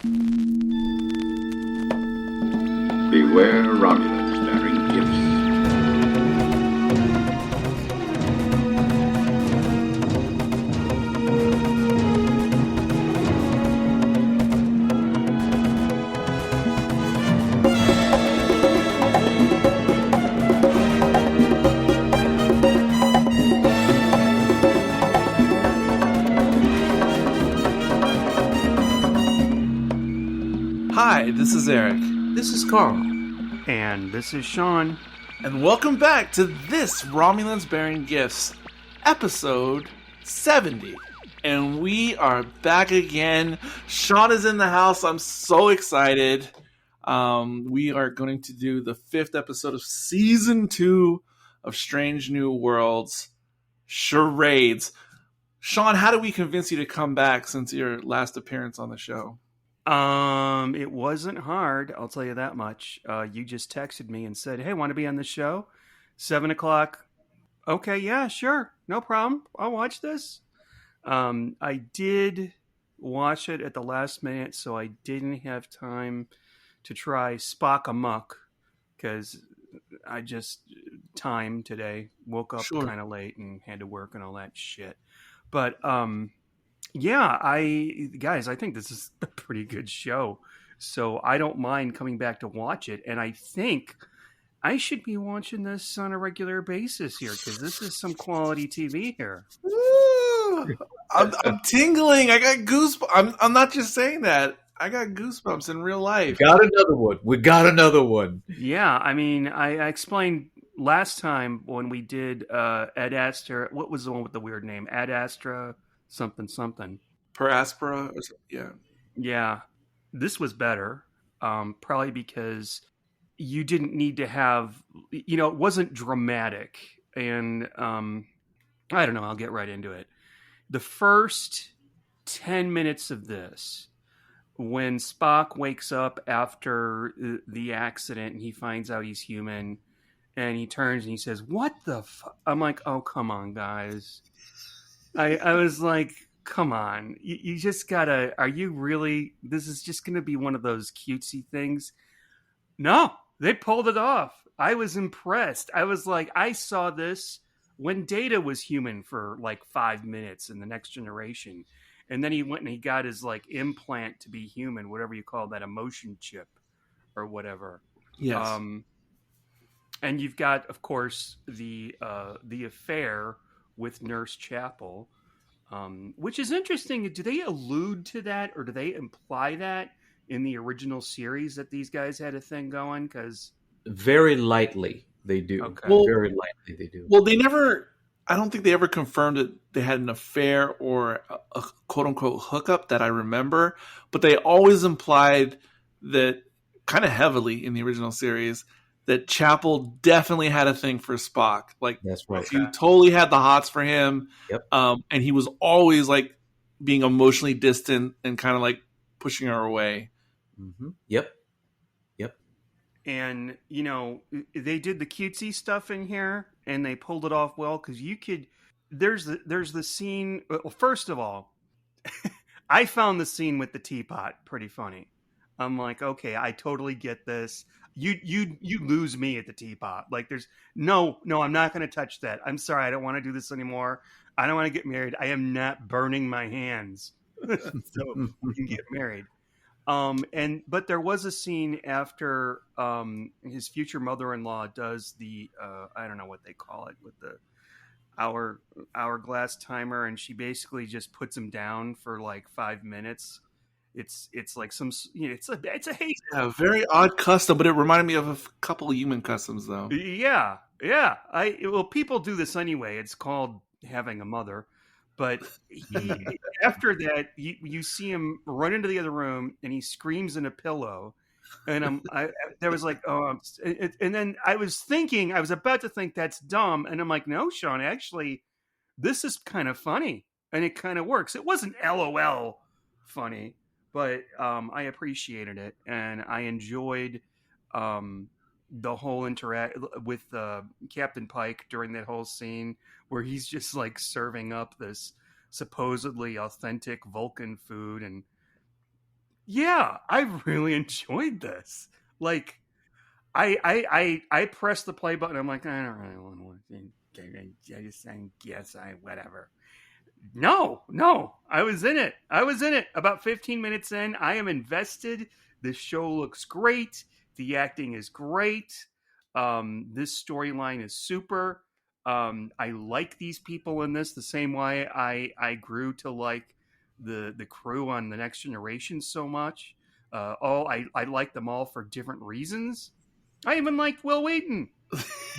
Beware Romulans bearing gifts. Hi, this is Eric. This is Carl. And this is Sean. And welcome back to this Romulans Bearing Gifts, episode 70. And we are back again. Sean is in the house. I'm so excited. We are going to do the 5th episode of Season 2 of Strange New Worlds, Charades. Sean, how do we convince you to come back since your last appearance on the show? It wasn't hard, I'll tell you that much. You just texted me and said, "Hey, want to be on the show? 7:00. Okay, yeah, sure. No problem. I'll watch this." I did watch it at the last minute, so I didn't have time to try Spock Amok because I just timed today. Woke up kind of late and had to work and all that shit. But, yeah, I think this is a pretty good show, so I don't mind coming back to watch it, and I think I should be watching this on a regular basis here, because this is some quality TV here. Woo! I'm tingling. I got goosebumps. I'm not just saying that. I got goosebumps in real life. We got another one. Yeah, I mean, I explained last time when we did Ad Astra. What was the one with the weird name? Ad Astra something. Per Aspera? Yeah. Yeah. This was better. Probably because you didn't need to have, it wasn't dramatic. And I don't know, I'll get right into it. The first 10 minutes of this, when Spock wakes up after the accident and he finds out he's human, and he turns and he says, "What the fuck?" I'm like, oh, come on, guys. I was like, come on. You just gotta, are you really, this is just going to be one of those cutesy things? No, they pulled it off. I was impressed. I was like, I saw this when Data was human for like 5 minutes in The Next Generation. And then he went and he got his like implant to be human, whatever you call that, emotion chip or whatever. Yes. And you've got, of course, the affair with Nurse Chapel, which is interesting. Do they allude to that, or do they imply that in the original series that these guys had a thing going? Because very lightly they do. Okay. Well, very lightly they do. Well, I don't think they ever confirmed that they had an affair or a quote-unquote hookup that I remember, but they always implied that, kind of heavily in the original series, that Chapel definitely had a thing for Spock. Like, that's right. She totally had the hots for him. Yep. And he was always like being emotionally distant and kind of like pushing her away. Mm-hmm. Yep. And, they did the cutesy stuff in here and they pulled it off well, because there's the scene. Well, first of all, I found the scene with the teapot pretty funny. I'm like, okay, I totally get this. You lose me at the teapot. Like, there's no, I'm not going to touch that. I'm sorry, I don't want to do this anymore. I don't want to get married. I am not burning my hands, so we can get married. But there was a scene after his future mother-in-law does the I don't know what they call it, with the hourglass timer, and she basically just puts him down for like 5 minutes. It's like some, it's a haze. Yeah, very odd custom, but it reminded me of a couple of human customs, though. Yeah. People do this anyway. It's called having a mother. But after that, you see him run into the other room, and he screams in a pillow. And there was like, and then I was about to think that's dumb, and I'm like, no, Sean, actually, this is kind of funny, and it kind of works. It wasn't LOL funny, but I appreciated it, and I enjoyed the whole interact with Captain Pike during that whole scene where he's just like serving up this supposedly authentic Vulcan food, and Yeah, I really enjoyed this. Like, I pressed the play button. I'm like, I don't really want to watch it. I guess whatever. No, I was in it. About 15 minutes in, I am invested. The show looks great. The acting is great. This storyline is super. I like these people in this the same way I grew to like the crew on The Next Generation so much. I like them all for different reasons. I even liked Will Wheaton.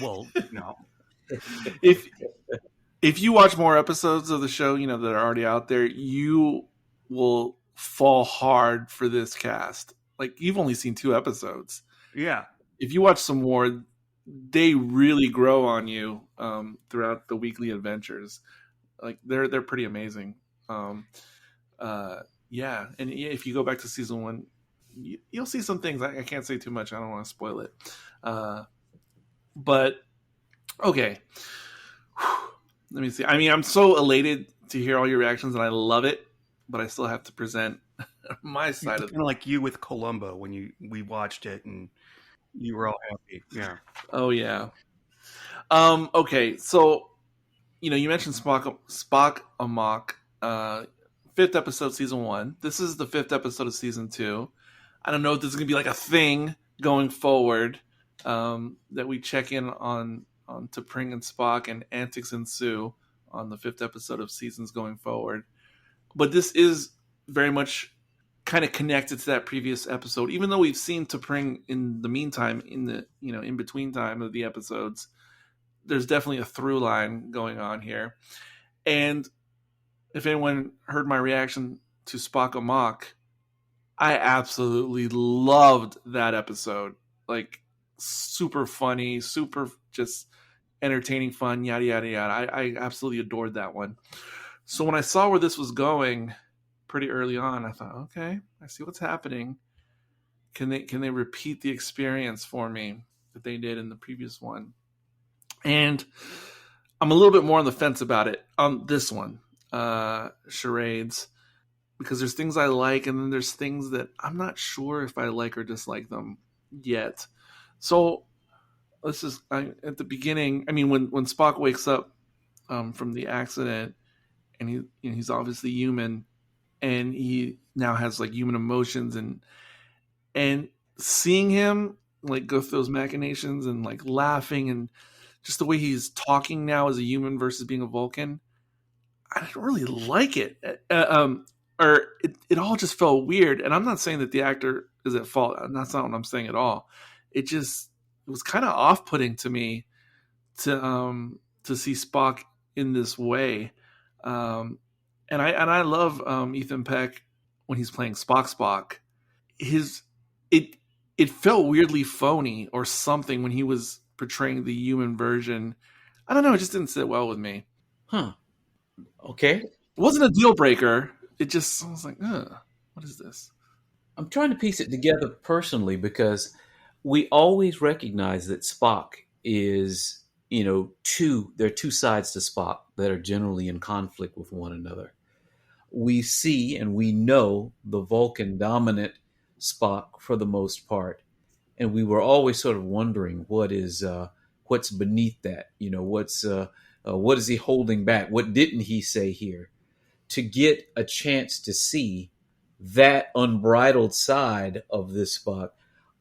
Well, no. if if you watch more episodes of the show, that are already out there, you will fall hard for this cast. Like, you've only seen 2 episodes. Yeah. If you watch some more, they really grow on you throughout the weekly adventures. Like, they're pretty amazing. Yeah, and if you go back to season 1, you'll see some things. I can't say too much. I don't want to spoil it. But okay. Let me see. I mean, I'm so elated to hear all your reactions, and I love it, but I still have to present my side of it. Kind of like you with Columbo when we watched it and you were all happy. Yeah. Oh yeah. Okay, so you mentioned Spock Amok, 5th episode, season 1. This is the 5th episode of season 2. I don't know if this is gonna be like a thing going forward, that we check in on T'Pring and Spock and antics ensue on the 5th episode of seasons going forward. But this is very much kind of connected to that previous episode, even though we've seen T'Pring in the meantime, in the in between time of the episodes. There's definitely a through line going on here. And if anyone heard my reaction to Spock Amok, I absolutely loved that episode. Like, super funny, super just entertaining, fun, yada yada yada. I absolutely adored that one. So when I saw where this was going pretty early on, I thought, okay, I see what's happening. Can they repeat the experience for me that they did in the previous one? And I'm a little bit more on the fence about it on this one, Charades, because there's things I like, and then there's things that I'm not sure if I like or dislike them yet. So at the beginning. I mean, when Spock wakes up from the accident, and he's obviously human, and he now has like human emotions, and seeing him like go through those machinations and like laughing, and just the way he's talking now as a human versus being a Vulcan, I didn't really like it. Or it all just felt weird. And I'm not saying that the actor is at fault. That's not what I'm saying at all. It was kind of off-putting to me to see Spock in this way. And I love Ethan Peck when he's playing Spock. It felt weirdly phony or something when he was portraying the human version. I don't know. It just didn't sit well with me. Huh. Okay. It wasn't a deal breaker. It just, I was like, what is this? I'm trying to piece it together personally, because we always recognize that Spock is, there are two sides to Spock that are generally in conflict with one another. We see and we know the Vulcan dominant Spock for the most part. And we were always sort of wondering what's beneath that, what is he holding back? What didn't he say here? To get a chance to see that unbridled side of this Spock,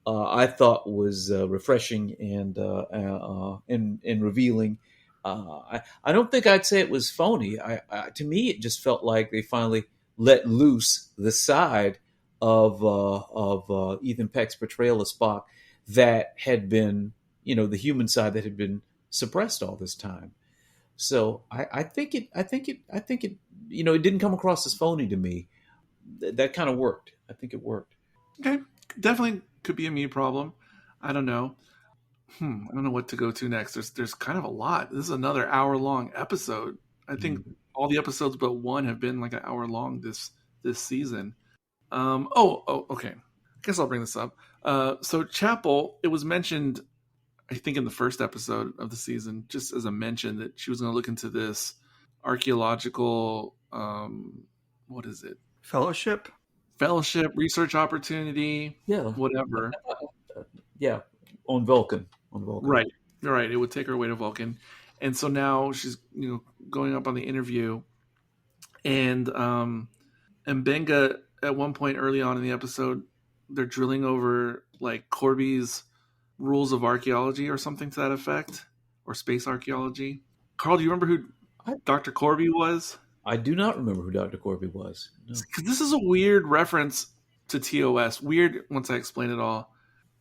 I thought was refreshing and revealing. I don't think I'd say it was phony. To me, it just felt like they finally let loose the side of Ethan Peck's portrayal of Spock that had been, the human side that had been suppressed all this time. So I think it it didn't come across as phony to me. That kind of worked. I think it worked. Okay, definitely could be a me problem. I don't know. I don't know what to go to next. There's kind of a lot. This is another hour-long episode. I think all the episodes but one have been like an hour long this season. Okay. I guess I'll bring this up. So Chapel, it was mentioned, I think, in the first episode of the season, just as a mention, that she was going to look into this archaeological, what is it? Fellowship. fellowship, research opportunity, Yeah. whatever. Yeah. On Vulcan. On Vulcan. Right. Right. It would take her away to Vulcan. And so now she's, going up on the interview, and Benga, at one point early on in the episode, they're drilling over like Corby's rules of archaeology or something to that effect, or space archaeology. Carl, do you remember who Dr. Corby was? I do not remember who Dr. Corby was. No. Because this is a weird reference to TOS. Weird once I explain it all.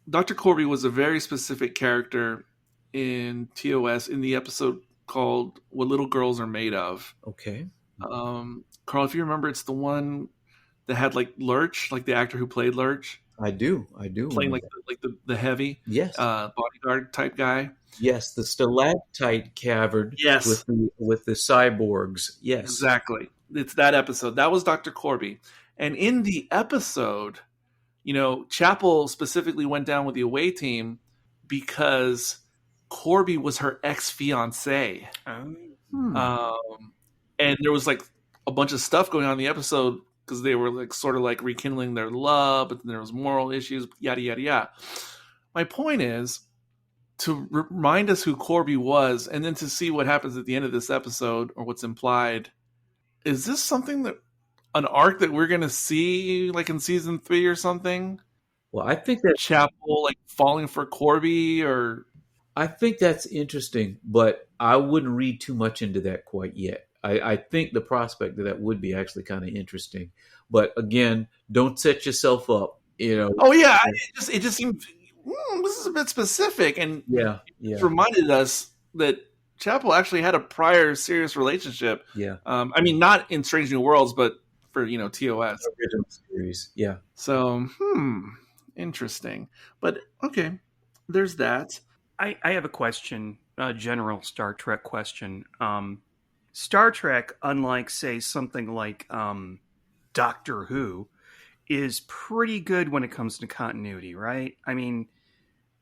Dr. Corby was a very specific character in TOS in the episode called What Little Girls Are Made Of. Okay. Carl, if you remember, it's the one that had like Lurch, like the actor who played Lurch. I do. Playing like the heavy, yes, bodyguard type guy. Yes, the stalactite cavern. Yes, with the cyborgs. Yes, exactly. It's that episode. That was Dr. Corby, and in the episode, Chapel specifically went down with the away team because Corby was her ex-fiance. And there was like a bunch of stuff going on in the episode because they were like sort of like rekindling their love, but then there was moral issues, yada yada yada. My point is to remind us who Corby was, and then to see what happens at the end of this episode, or what's implied. Is this something an arc that we're going to see like in season 3 or something? Well, I think that Chapel like falling for Corby, or I think that's interesting, but I wouldn't read too much into that quite yet. I think the prospect that would be actually kind of interesting, but again, don't set yourself up. Oh yeah, it just seemed this is a bit specific, and it reminded us that Chapel actually had a prior serious relationship. Yeah, I mean, not in Strange New Worlds, but for TOS original series. Yeah. So interesting, but okay, there's that. I have a question, a general Star Trek question. Star Trek, unlike, say, something like Doctor Who, is pretty good when it comes to continuity, right? I mean,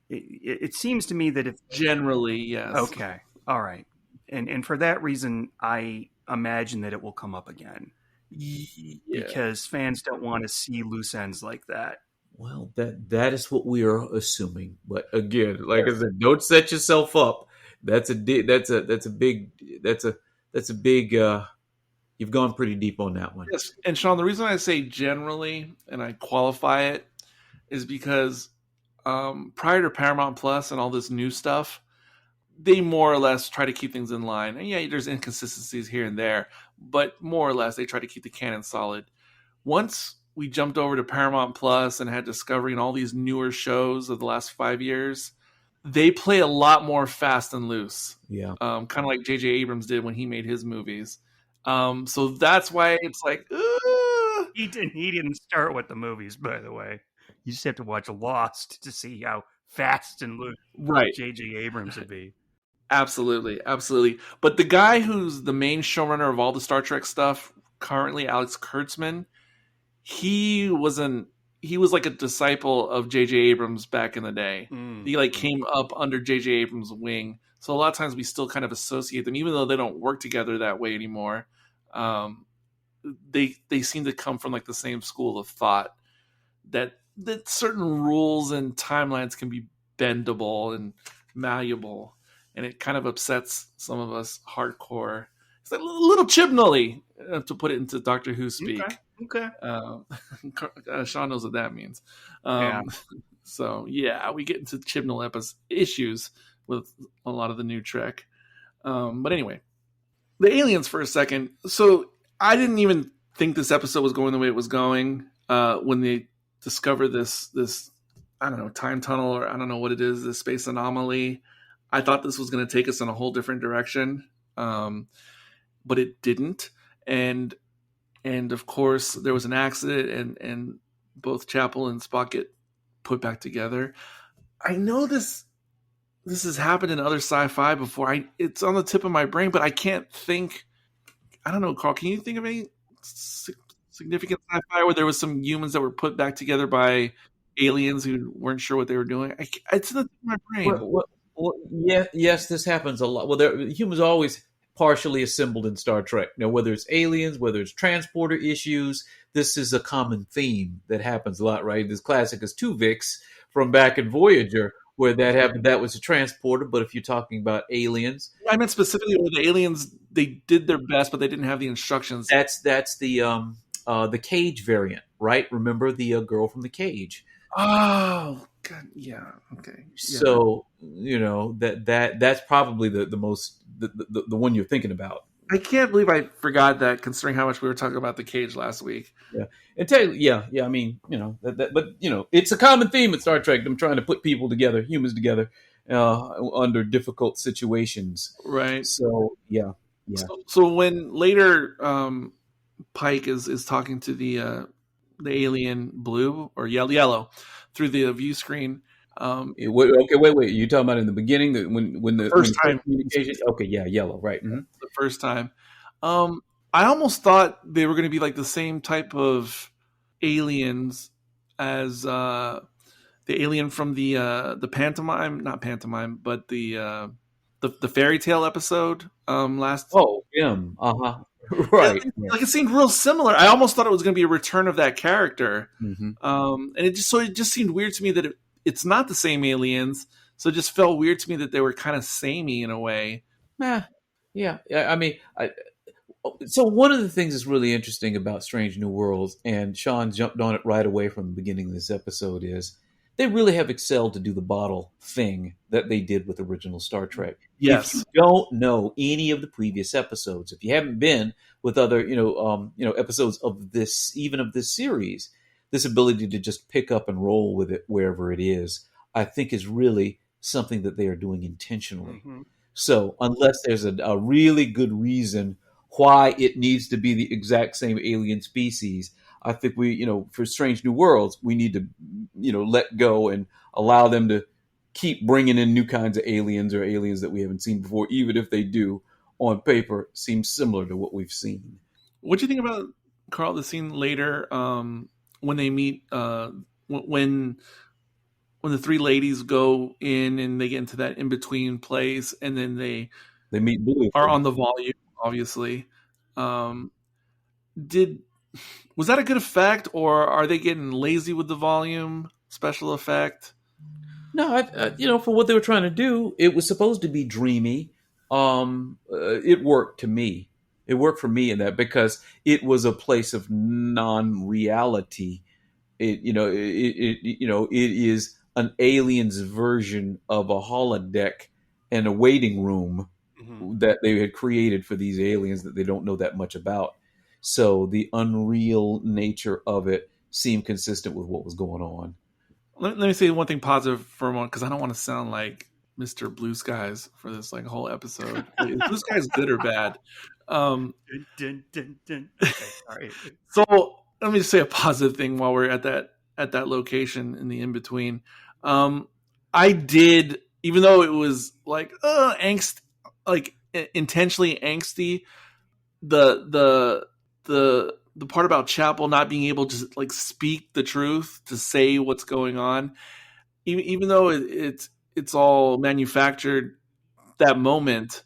it seems to me that if... Generally, yes. Okay, all right. And for that reason, I imagine that it will come up again. Yeah. Because fans don't want to see loose ends like that. Well, that is what we are assuming. But again, like I said, don't set yourself up. That's a big. You've gone pretty deep on that one. Yes, and Sean, the reason I say generally and I qualify it is because prior to Paramount Plus and all this new stuff, they more or less try to keep things in line. And yeah, there's inconsistencies here and there, but more or less they try to keep the canon solid. Once we jumped over to Paramount Plus and had Discovery and all these newer shows of the last 5 years, they play a lot more fast and loose. Yeah. Kind of like J.J. Abrams did when he made his movies. So that's why it's like, He didn't start with the movies, by the way. You just have to watch Lost to see how fast and loose J.J. Abrams would be. Absolutely. But the guy who's the main showrunner of all the Star Trek stuff currently, Alex Kurtzman, he was like a disciple of J.J. Abrams back in the day. He like came up under J.J. Abrams' wing. So a lot of times we still kind of associate them, even though they don't work together that way anymore. They seem to come from like the same school of thought that certain rules and timelines can be bendable and malleable, and it kind of upsets some of us hardcore. It's like a little Chibnall-y, to put it into Doctor Who speak. Okay. Sean knows what that means. Yeah. So yeah, we get into Chibnall issues with a lot of the new Trek. But anyway, the aliens for a second. So I didn't even think this episode was going the way it was going when they discover this I don't know, time tunnel, or I don't know what it is, this space anomaly. I thought this was going to take us in a whole different direction, but it didn't. And of course, there was an accident, and both Chapel and Spock get put back together. I know this has happened in other sci-fi before. It's on the tip of my brain, but I can't think. I don't know, Carl. Can you think of any significant sci-fi where there was some humans that were put back together by aliens who weren't sure what they were doing? It's in the tip of my brain. Well, yes, this happens a lot. Well, humans always partially assembled in Star Trek. Now, whether it's aliens, whether it's transporter issues, this is a common theme that happens a lot, right? This classic is Tuvix from back in Voyager, where that happened. That was a transporter. But if you're talking about aliens, I meant specifically where the aliens, they did their best, but they didn't have the instructions. that's the cage variant, right? Remember the girl from the cage. Oh, God, yeah, okay. Yeah. So that's probably the most the one you're thinking about. I can't believe I forgot that, considering how much we were talking about the cage last week. Yeah, and tell you, yeah. I mean, but it's a common theme in Star Trek. Them trying to put people together, humans together, under difficult situations. Right. So yeah. So when later Pike is talking to the alien blue or yellow through the view screen. Okay, wait. You talking about in the beginning when the first time communication? Okay, yeah, yellow, right? Mm-hmm. The first time. I almost thought they were going to be like the same type of aliens as the alien from the pantomime, not pantomime, but the fairy tale episode last. Oh, yeah, right. Yeah, like it seemed real similar. I almost thought it was going to be a return of that character, Mm-hmm. and it just seemed weird to me that it's not the same aliens. So it just felt weird to me that they were kind of samey in a way. Yeah. I mean, so one of the things that's really interesting about Strange New Worlds, and Sean jumped on it right away from the beginning of this episode, is they really have excelled to do the bottle thing that they did with original Star Trek. Yes. If you don't know any of the previous episodes, if you haven't been with other, episodes of this, even of this series, this ability to just pick up and roll with it wherever it is, I think is really something that they are doing intentionally. Mm-hmm. So unless there's a really good reason why it needs to be the exact same alien species, I think for Strange New Worlds, we need to, let go and allow them to keep bringing in new kinds of aliens or aliens that we haven't seen before, even if they do on paper seem similar to what we've seen. What do you think about, Carl, the scene later when they meet, when the three ladies go in and they get into that in-between place, and then they meet Blue are on the volume, obviously. Was that a good effect, or are they getting lazy with the volume special effect? No, for what they were trying to do, it was supposed to be dreamy. It worked to me. It worked for me in that because it was a place of non-reality. It is an alien's version of a holodeck and a waiting room that they had created for these aliens that they don't know that much about. So the unreal nature of it seemed consistent with what was going on. Let me say one thing positive for a moment, because I don't want to sound like Mr. Blue Skies for this whole episode. Is Blue Skies good or bad? Okay, sorry. So let me just say a positive thing while we're at that location in the in between. I did, even though it was angst, intentionally angsty. The part about Chapel not being able to speak the truth, to say what's going on, even though it's all manufactured, that moment,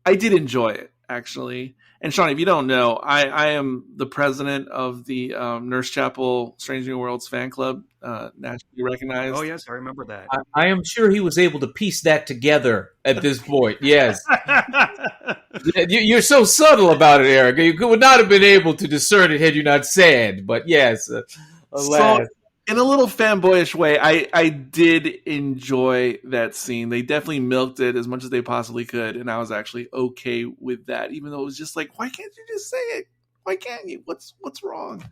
I did enjoy it, actually. And Sean, if you don't know, I am the president of the Nurse Chapel Strange New Worlds fan club, nationally recognized. Oh yes, I remember that. I am sure he was able to piece that together at this point. Yes. You're so subtle about it, Eric. You would not have been able to discern it had you not said. But yes, alas. So, in a little fanboyish way, I did enjoy that scene. They definitely milked it as much as they possibly could, and I was actually okay with that, even though it was just why can't you just say it? Why can't you? What's wrong?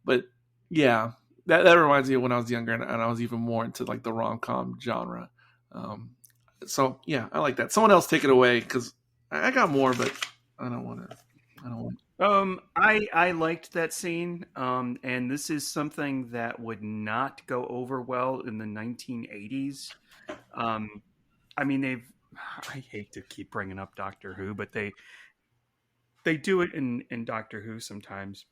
But yeah, that reminds me of when I was younger, and I was even more into the rom-com genre. So yeah, I like that. Someone else take it away, because I got more, but I don't want to. I liked that scene, and this is something that would not go over well in the 1980s. I mean, I hate to keep bringing up Doctor Who, but they do it in Doctor Who sometimes.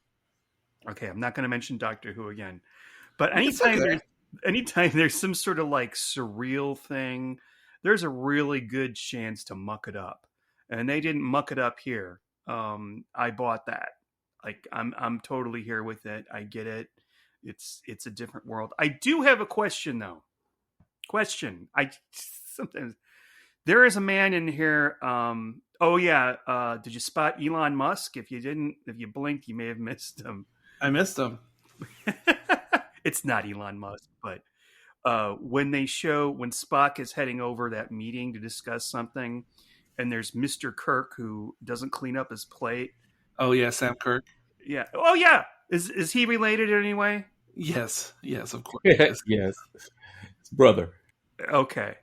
Okay, I'm not going to mention Doctor Who again, but anytime there's some sort of surreal thing, there's a really good chance to muck it up. and they didn't muck it up here. I bought that. Like I'm totally here with it. I get it. It's a different world. I do have a question though. Sometimes there is a man in here. Did you spot Elon Musk? If you blinked, you may have missed him. I missed him. It's not Elon Musk, but when Spock is heading over that meeting to discuss something, and there's Mr. Kirk who doesn't clean up his plate. Oh yeah, Sam Kirk. Yeah. Oh yeah. Is he related in any way? Yes, of course. Yes. It's brother. Okay.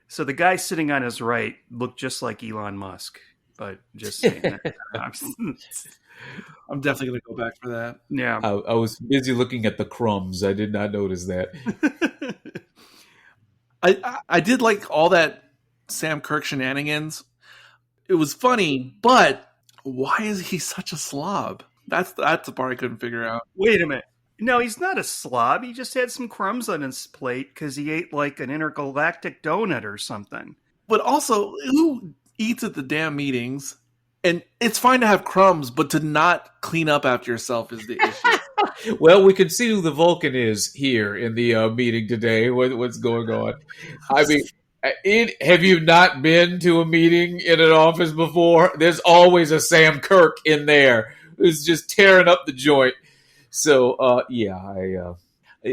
So the guy sitting on his right looked just like Elon Musk, but just saying that. I'm definitely going to go back for that. Yeah. I was busy looking at the crumbs. I did not notice that. I did like all that Sam Kirk shenanigans. It was funny, but why is he such a slob? That's the part I couldn't figure out. Wait a minute. No, he's not a slob. He just had some crumbs on his plate because he ate like an intergalactic donut or something. But also, who eats at the damn meetings? And it's fine to have crumbs, but to not clean up after yourself is the issue. Well, we can see who the Vulcan is here in the meeting today. What's going on? I mean, have you not been to a meeting in an office before? There's always a Sam Kirk in there who's just tearing up the joint. So,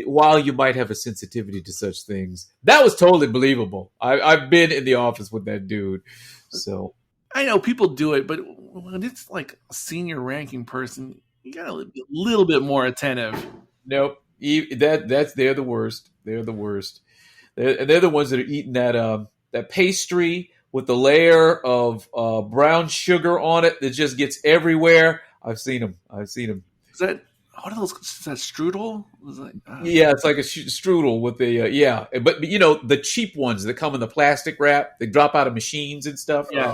while you might have a sensitivity to such things, that was totally believable. I've been in the office with that dude. So I know people do it, but when it's like a senior ranking person, you gotta be a little bit more attentive. Nope. They're the worst. They're the worst. They're the ones that are eating that pastry with the layer of brown sugar on it that just gets everywhere. I've seen them. Is that what are those? Is that strudel? Yeah, it's like a strudel with the but you know the cheap ones that come in the plastic wrap, they drop out of machines and stuff. Yeah.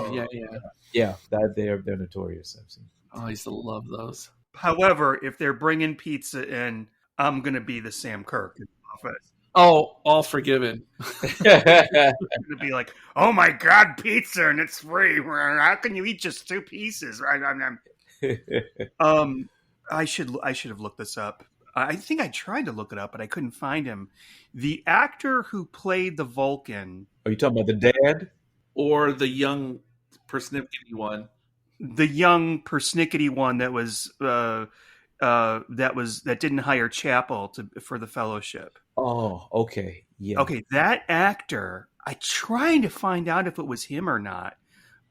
They're notorious. I've seen. Oh, I used to love those. However, if they're bringing pizza in, I'm gonna be the Sam Kirk in the office. Oh, all forgiven. I'm gonna be like, oh my god, pizza and it's free. How can you eat just 2 pieces? I should have looked this up. I think I tried to look it up, but I couldn't find him. The actor who played the Vulcan. Are you talking about the dad or the young persnickety one? The young persnickety one that was that didn't hire Chapel for the Fellowship. Oh, okay, yeah. Okay, that actor. I tried to find out if it was him or not.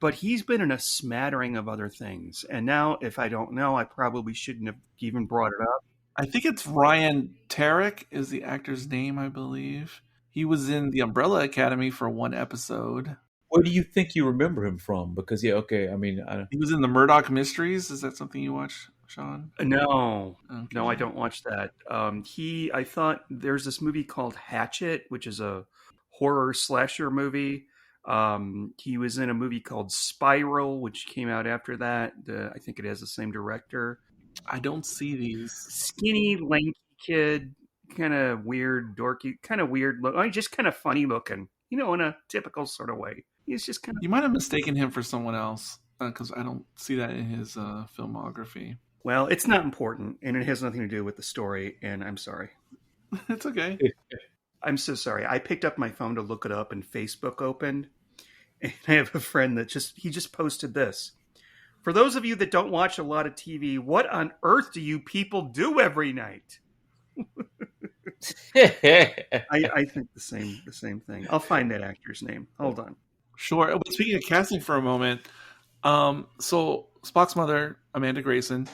But he's been in a smattering of other things. And now, if I don't know, I probably shouldn't have even brought it up. I think it's Ryan Tarek is the actor's name, I believe. He was in the Umbrella Academy for 1 episode. Where do you think you remember him from? Because, he was in the Murdoch Mysteries. Is that something you watch, Sean? No. Okay. No, I don't watch that. I thought there's this movie called Hatchet, which is a horror slasher movie. He was in a movie called Spiral, which came out after that. I think it has the same director. I don't see these. Skinny, lanky kid, kind of weird, dorky, kind of weird look. Just kind of funny looking, in a typical sort of way. He's just kind of. You might have mistaken him for someone else because I don't see that in his filmography. Well, it's not important, and it has nothing to do with the story. And I'm sorry. It's okay. I'm so sorry. I picked up my phone to look it up and Facebook opened. And I have a friend that just posted this. For those of you that don't watch a lot of TV, what on earth do you people do every night? I think the same thing. I'll find that actor's name. Hold on. Sure. But speaking of casting for a moment, so Spock's mother, Amanda Grayson,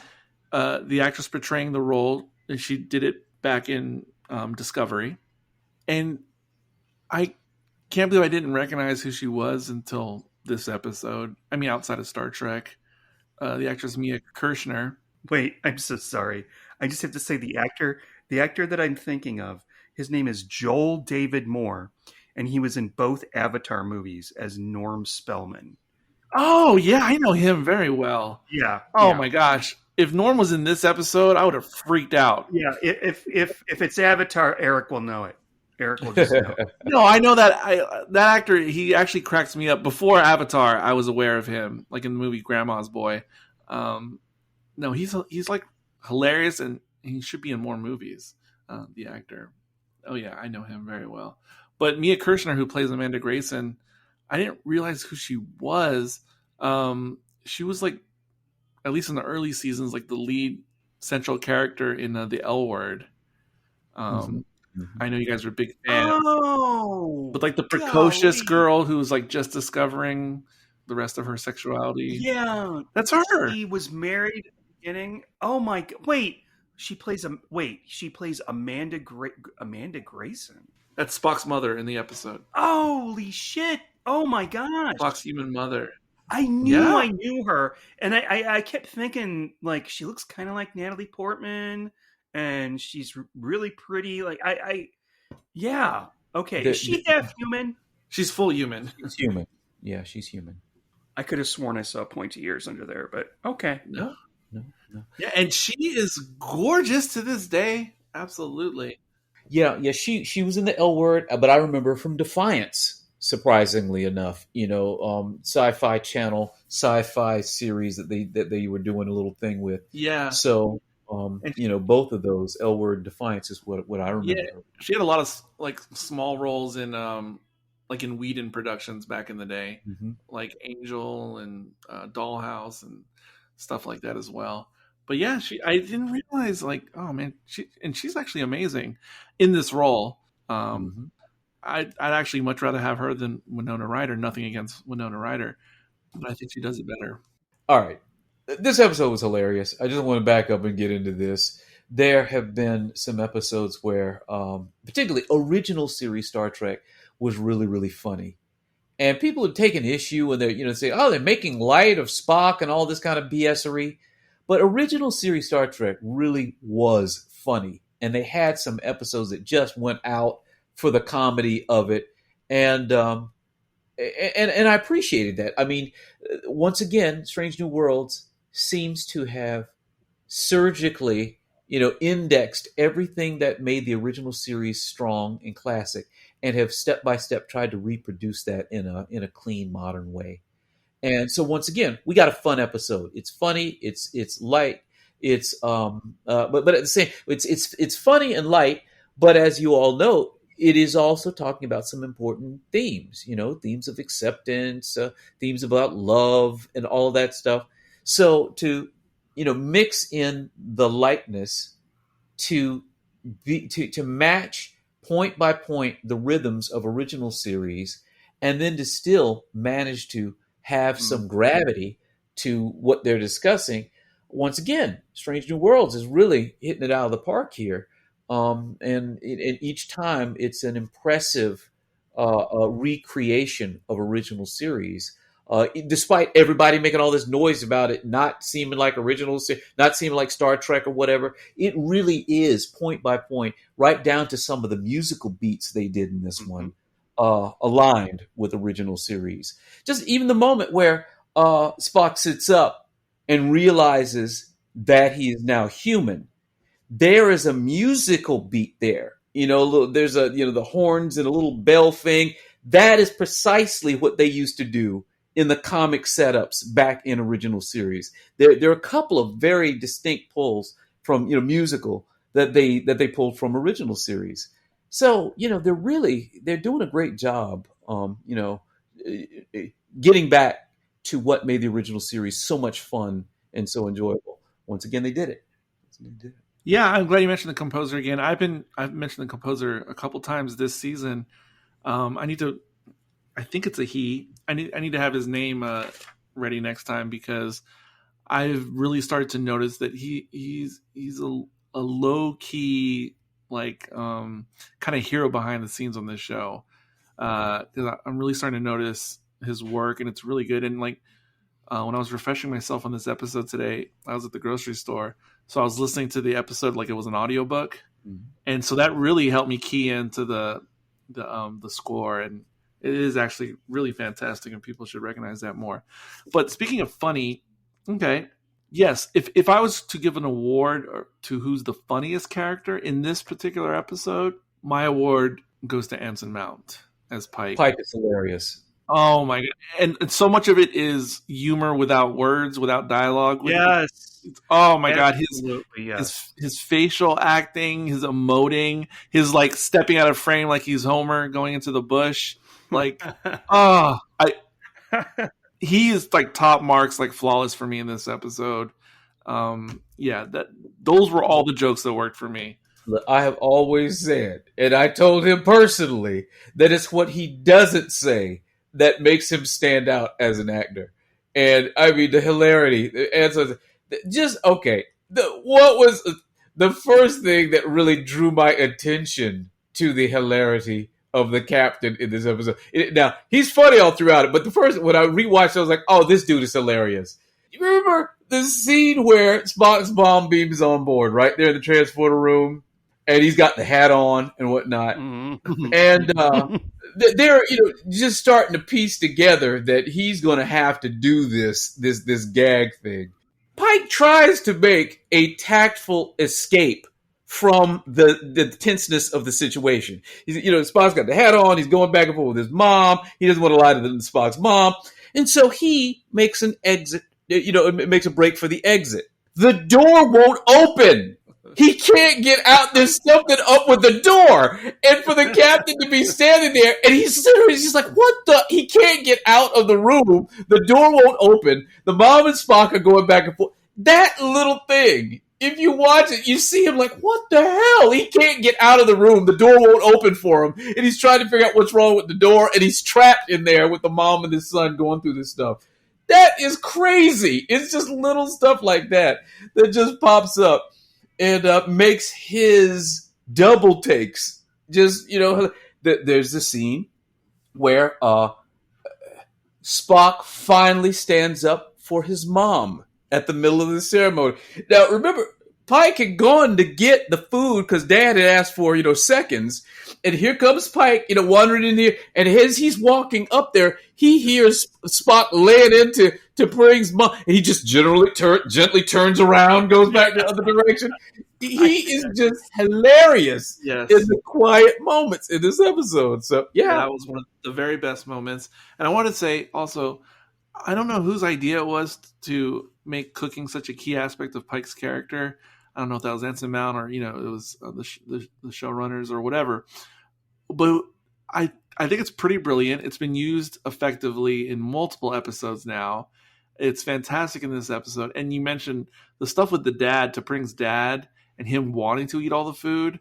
the actress portraying the role, she did it back in Discovery. And I can't believe I didn't recognize who she was until this episode. I mean, outside of Star Trek. The actress Mia Kirshner. Wait, I'm so sorry. I just have to say the actor that I'm thinking of, his name is Joel David Moore, and he was in both Avatar movies as Norm Spellman. Oh, yeah, I know him very well. Yeah. Oh, my gosh. If Norm was in this episode, I would have freaked out. Yeah, if it's Avatar, Eric will know it. Eric will just know. No, I know that that actor. He actually cracks me up. Before Avatar, I was aware of him, like in the movie Grandma's Boy. No, he's like hilarious, and he should be in more movies. The actor. Oh yeah, I know him very well. But Mia Kirshner, who plays Amanda Grayson, I didn't realize who she was. She was like, at least in the early seasons, like the lead central character in the L Word. I know you guys are big fans. Oh, but like the precocious girl who's like just discovering the rest of her sexuality. Yeah, that's her. She was married at the beginning. Oh my god! Wait, she plays Amanda Grayson. That's Spock's mother in the episode. Holy shit! Oh my gosh! Spock's human mother. I knew her, and I kept thinking like she looks kind of like Natalie Portman, and she's really pretty. Like yeah. Okay, is she half human? She's full human. She's human. Yeah, she's human. I could have sworn I saw pointy ears under there, but okay. No. Yeah, and she is gorgeous to this day. Absolutely. Yeah. She was in the L Word, but I remember from Defiance. Surprisingly enough, Sci-Fi Channel, sci-fi series that they were doing a little thing with. Yeah. So, both of those, L Word, Defiance is what I remember. Yeah, she had a lot of like small roles in like in Whedon productions back in the day, like Angel and Dollhouse and stuff like that as well. But yeah, I didn't realize like, oh man, she's actually amazing in this role. I'd actually much rather have her than Winona Ryder. Nothing against Winona Ryder, but I think she does it better. All right. This episode was hilarious. I just want to back up and get into this. There have been some episodes where, particularly original series Star Trek was really, really funny. And people have taken issue when they're, say, oh, they're making light of Spock and all this kind of BS-ery. But original series Star Trek really was funny. And they had some episodes that just went out for the comedy of it, and I appreciated that. I mean, once again, Strange New Worlds seems to have surgically, indexed everything that made the original series strong and classic, and have step by step tried to reproduce that in a clean, modern way. And so, once again, we got a fun episode. It's funny. It's light. It's but at the same, it's funny and light. But as you all know, it is also talking about some important themes, themes of acceptance, themes about love and all of that stuff. So to, mix in the lightness to match point by point the rhythms of original series, and then to still manage to have some gravity to what they're discussing. Once again, Strange New Worlds is really hitting it out of the park here. And each time it's an impressive recreation of original series, despite everybody making all this noise about it not seeming like not seeming like Star Trek or whatever. It really is point by point, right down to some of the musical beats they did in this one, aligned with original series. Just even the moment where Spock sits up and realizes that he is now human. There is a musical beat there. There's the horns and a little bell thing. That is precisely what they used to do in the comic setups back in original series. There are a couple of very distinct pulls from, musical that they pulled from original series. So, they're doing a great job, getting back to what made the original series so much fun and so enjoyable. Once again, they did it. Yeah, I'm glad you mentioned the composer again. I've mentioned the composer a couple times this season. I think it's a he. I need to have his name ready next time, because I've really started to notice that he's a low key kind of hero behind the scenes on this show. Because I'm really starting to notice his work, and it's really good. And when I was refreshing myself on this episode today, I was at the grocery store. So I was listening to the episode like it was an audiobook. And so that really helped me key into the score. And it is actually really fantastic, and people should recognize that more. But speaking of funny, okay, yes, if I was to give an award to who's the funniest character in this particular episode, my award goes to Anson Mount as Pike. Pike is hilarious. Oh my god! And so much of it is humor without words, without dialogue. Yes. Oh my god! His facial acting, his emoting, his like stepping out of frame like he's Homer going into the bush. Like, he is like top marks, like flawless for me in this episode. Those were all the jokes that worked for me. I have always said, and I told him personally, that it's what he doesn't say that makes him stand out as an actor. And I mean, the hilarity, the answers, just okay. What was the first thing that really drew my attention to the hilarity of the captain in this episode? Now, he's funny all throughout it, but the first, when I rewatched, I was like, oh, this dude is hilarious. You remember the scene where Spock's bomb beam is on board, right there in the transporter room, and he's got the hat on and whatnot, and they're just starting to piece together that he's going to have to do this gag thing. Pike tries to make a tactful escape from the tenseness of the situation. He's, Spock's got the hat on. He's going back and forth with his mom. He doesn't want to lie to Spock's mom, and so he makes an exit. It makes a break for the exit. The door won't open. He can't get out. There's something up with the door. And for the captain to be standing there, and he's just like, what the? He can't get out of the room. The door won't open. The mom and Spock are going back and forth. That little thing, if you watch it, you see him like, what the hell? He can't get out of the room. The door won't open for him. And he's trying to figure out what's wrong with the door, and he's trapped in there with the mom and his son going through this stuff. That is crazy. It's just little stuff like that just pops up and makes his double takes. Just, there's the scene where Spock finally stands up for his mom at the middle of the ceremony. Now, remember, Pike had gone to get the food because Dad had asked for, seconds. And here comes Pike, wandering in here. And as he's walking up there, he hears Spock laying into Pring's mom. And he just gently turns around, goes back the other direction. He is just hilarious in the quiet moments in this episode. So, yeah. That was one of the very best moments. And I want to say also, I don't know whose idea it was to make cooking such a key aspect of Pike's character. I don't know if that was Anson Mount or, it was the showrunners or whatever. But I think it's pretty brilliant. It's been used effectively in multiple episodes now. It's fantastic in this episode. And you mentioned the stuff with the dad, T'Pring's dad, and him wanting to eat all the food.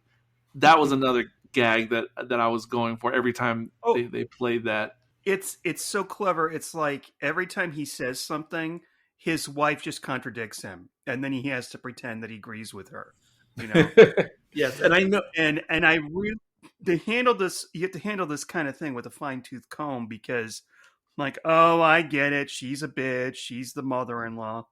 That was another gag that I was going for every time they played that. It's so clever. It's like every time he says something, his wife just contradicts him, and then he has to pretend that he agrees with her. Yes, and I know, and I really to handle this. You have to handle this kind of thing with a fine-tooth comb because, like, oh, I get it. She's a bitch. She's the mother-in-law.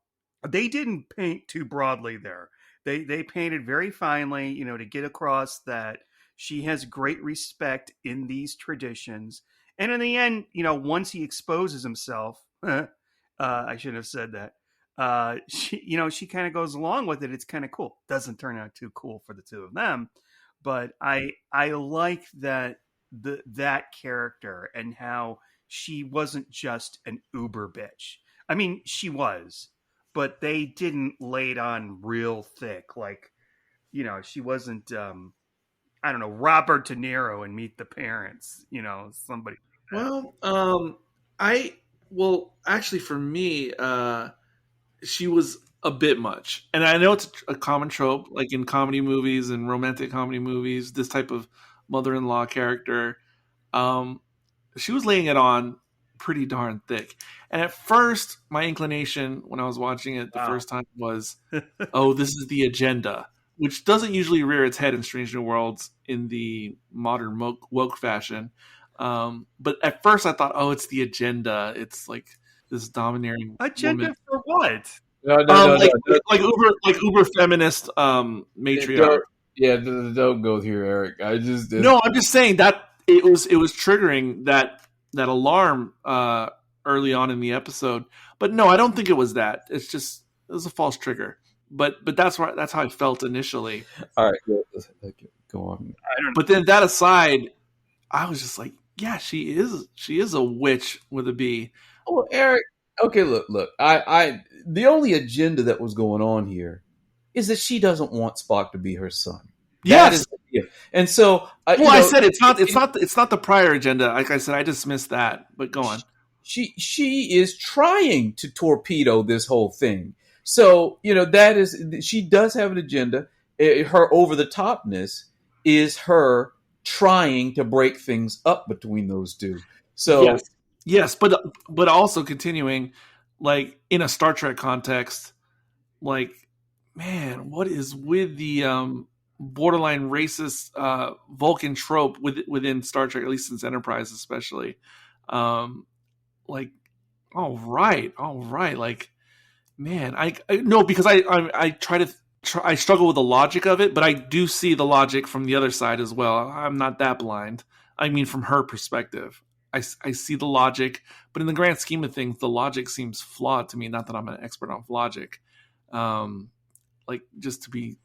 They didn't paint too broadly there. They painted very finely, to get across that she has great respect in these traditions. And in the end, once he exposes himself, I shouldn't have said that. She kind of goes along with it. It's kind of cool. Doesn't turn out too cool for the two of them, but I like that that character and how she wasn't just an uber bitch. I mean, she was, but they didn't lay it on real thick. Like, she wasn't. I don't know, Robert De Niro and Meet the Parents. Somebody. Actually, for me, she was a bit much. And I know it's a common trope, like in comedy movies and romantic comedy movies, this type of mother-in-law character. She was laying it on pretty darn thick. And at first, my inclination when I was watching it the first time was, oh, this is the agenda, which doesn't usually rear its head in Strange New Worlds in the modern woke fashion. But at first I thought, oh, it's the agenda. It's like this domineering agenda woman. For what? No. Like uber feminist matriarch. Don't go here, Eric. I'm just saying that it was triggering that alarm early on in the episode. But no, I don't think it was that. It was a false trigger. But that's how I felt initially. All right, go on. But then that aside, I was just like, yeah, she is a witch with a B. Well, Eric, okay, look. I the only agenda that was going on here is that she doesn't want Spock to be her son. That Yes. is the deal. And so, I said it's not the prior agenda. Like I said, I dismissed that. But go on. She is trying to torpedo this whole thing. So, that is, she does have an agenda. Her over the topness is her trying to break things up between those two. So yes, but also continuing, like in a Star Trek context, like, man, what is with the borderline racist Vulcan trope within Star Trek, at least since Enterprise, especially. Like, all right, like, man, I no, because I struggle with the logic of it, but I do see the logic from the other side as well. I'm not that blind. I mean, from her perspective, I see the logic, but in the grand scheme of things, the logic seems flawed to me. Not that I'm an expert on logic, like just to be.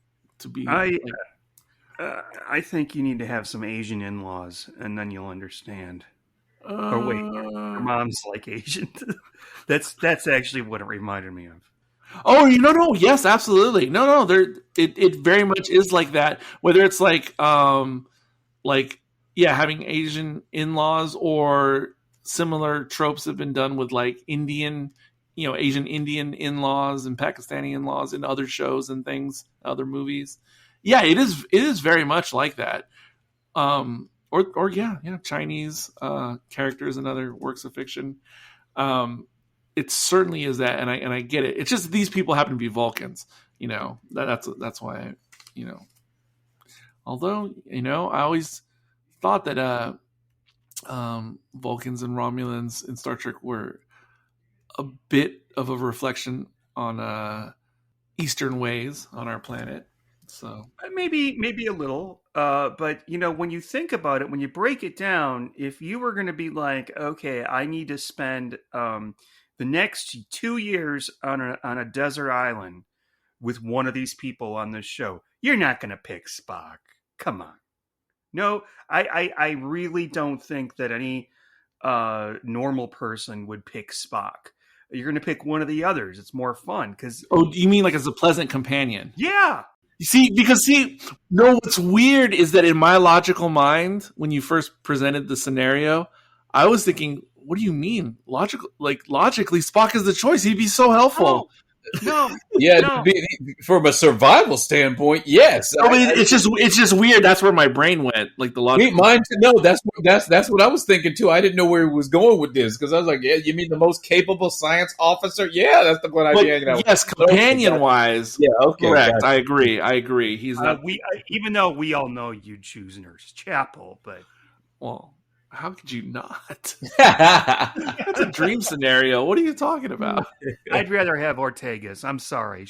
I think you need to have some Asian in-laws, and then you'll understand. Or wait, your mom's like Asian. That's actually what it reminded me of. Oh, no, yes, absolutely. No, it very much is like that. Whether it's like having Asian in-laws or similar tropes have been done with like Indian, Asian Indian in-laws and Pakistani in-laws in other shows and things, other movies. Yeah, it is very much like that. Or Chinese characters in other works of fiction. It certainly is that, and I get it. It's just these people happen to be Vulcans, That's why, Although I always thought that Vulcans and Romulans in Star Trek were a bit of a reflection on Eastern ways on our planet. So maybe a little, but when you think about it, when you break it down, if you were going to be like, okay, I need to spend the next 2 years on a desert island with one of these people on this show, you're not going to pick Spock. Come on. No, I really don't think that any normal person would pick Spock. You're going to pick one of the others. It's more fun because. Oh, you mean like as a pleasant companion? Yeah. What's weird is that in my logical mind, when you first presented the scenario, I was thinking, what do you mean? Logically, Spock is the choice. He'd be so helpful. No. Yeah, no. From a survival standpoint, yes. I mean, it's just weird. That's where my brain went. Like the logic. Mine too. No, that's what I was thinking too. I didn't know where he was going with this because I was like, yeah, you mean the most capable science officer? Yeah, that's the one I'd be hanging out with. Yes, companion wise. Yeah, okay. Correct. Gotcha. I agree. He's not. Even though we all know you'd choose Nurse Chapel, but well. How could you not? That's a dream scenario. What are you talking about? I'd rather have Ortega's. I'm sorry.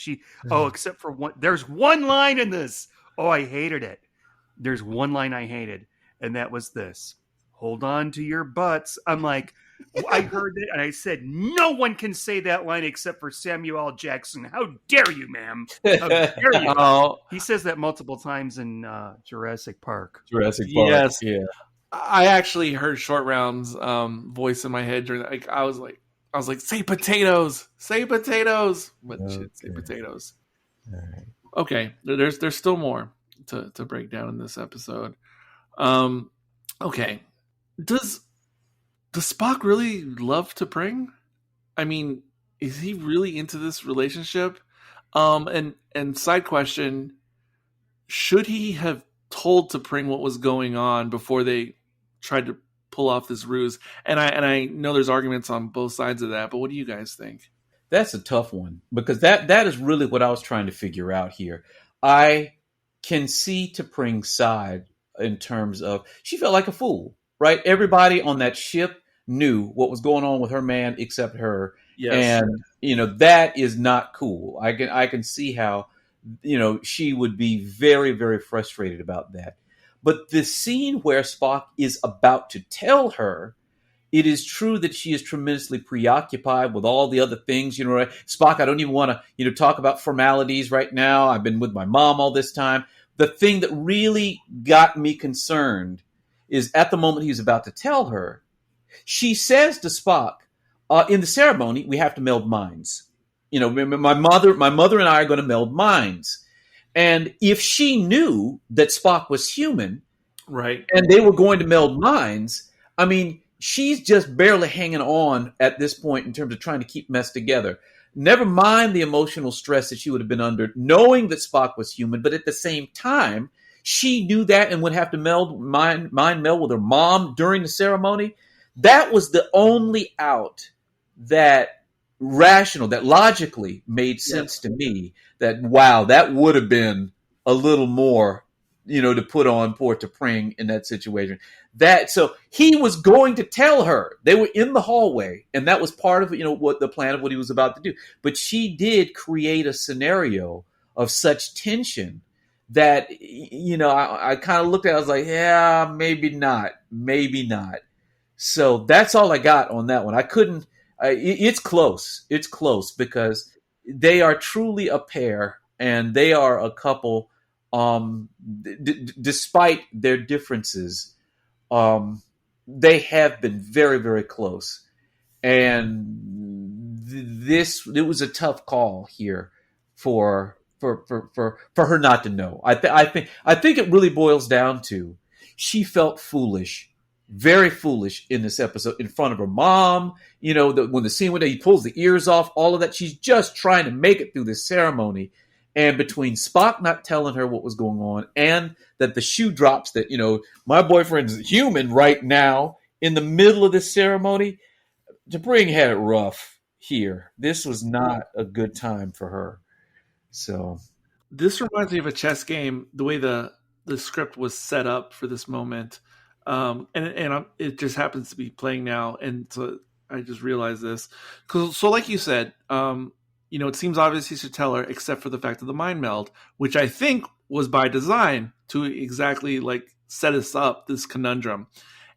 Except for one. There's one line in this. Oh, I hated it. There's one line I hated, and that was this. Hold on to your butts. I'm like, I heard it, and I said, no one can say that line except for Samuel L. Jackson. How dare you, ma'am? How dare you? Oh. He says that multiple times in Jurassic Park. Yes. Yeah. I actually heard Short Round's voice in my head during. Like I was like, say potatoes, but shit, say potatoes. All right. Okay, there's still more to break down in this episode. Okay, does Spock really love T'Pring? I mean, is he really into this relationship? And side question: should he have told T'Pring what was going on before they tried to pull off this ruse? And I know there's arguments on both sides of that, but what do you guys think? That's a tough one because that is really what I was trying to figure out here. I can see T'Pring's side in terms of she felt like a fool, right? Everybody on that ship knew what was going on with her man except her. Yes. And that is not cool. I can see how she would be very, very frustrated about that. But the scene where Spock is about to tell her, it is true that she is tremendously preoccupied with all the other things. Right? Spock, I don't even want to, talk about formalities right now. I've been with my mom all this time. The thing that really got me concerned is at the moment he's about to tell her, she says to Spock, in the ceremony, we have to meld minds. My mother and I are going to meld minds. And if she knew that Spock was human, right, and they were going to meld minds, I mean, she's just barely hanging on at this point in terms of trying to keep mess together. Never mind the emotional stress that she would have been under, knowing that Spock was human, but at the same time, she knew that and would have to mind meld with her mom during the ceremony. That was the only out that logically made sense to me. That, wow, that would have been a little more, to put on poor T'Pring in that situation. So he was going to tell her. They were in the hallway, and that was part of, what the plan of what he was about to do. But she did create a scenario of such tension that, I kind of looked at it, I was like, yeah, maybe not. So that's all I got on that one. I couldn't, it's close. It's close because they are truly a pair and they are a couple, despite their differences. They have been very, very close. And it was a tough call here for her not to know. I think it really boils down to she felt foolish, very foolish in this episode in front of her mom. When the scene when he pulls the ears off, all of that, she's just trying to make it through this ceremony. And between Spock not telling her what was going on and that the shoe drops that, my boyfriend's human right now in the middle of this ceremony, T'Pring had it rough here. This was not a good time for her. So this reminds me of a chess game, the way the script was set up for this moment. And it just happens to be playing now. And so I just realized this. So like you said, it seems obvious he should tell her, except for the fact of the mind meld, which I think was by design to exactly set us up this conundrum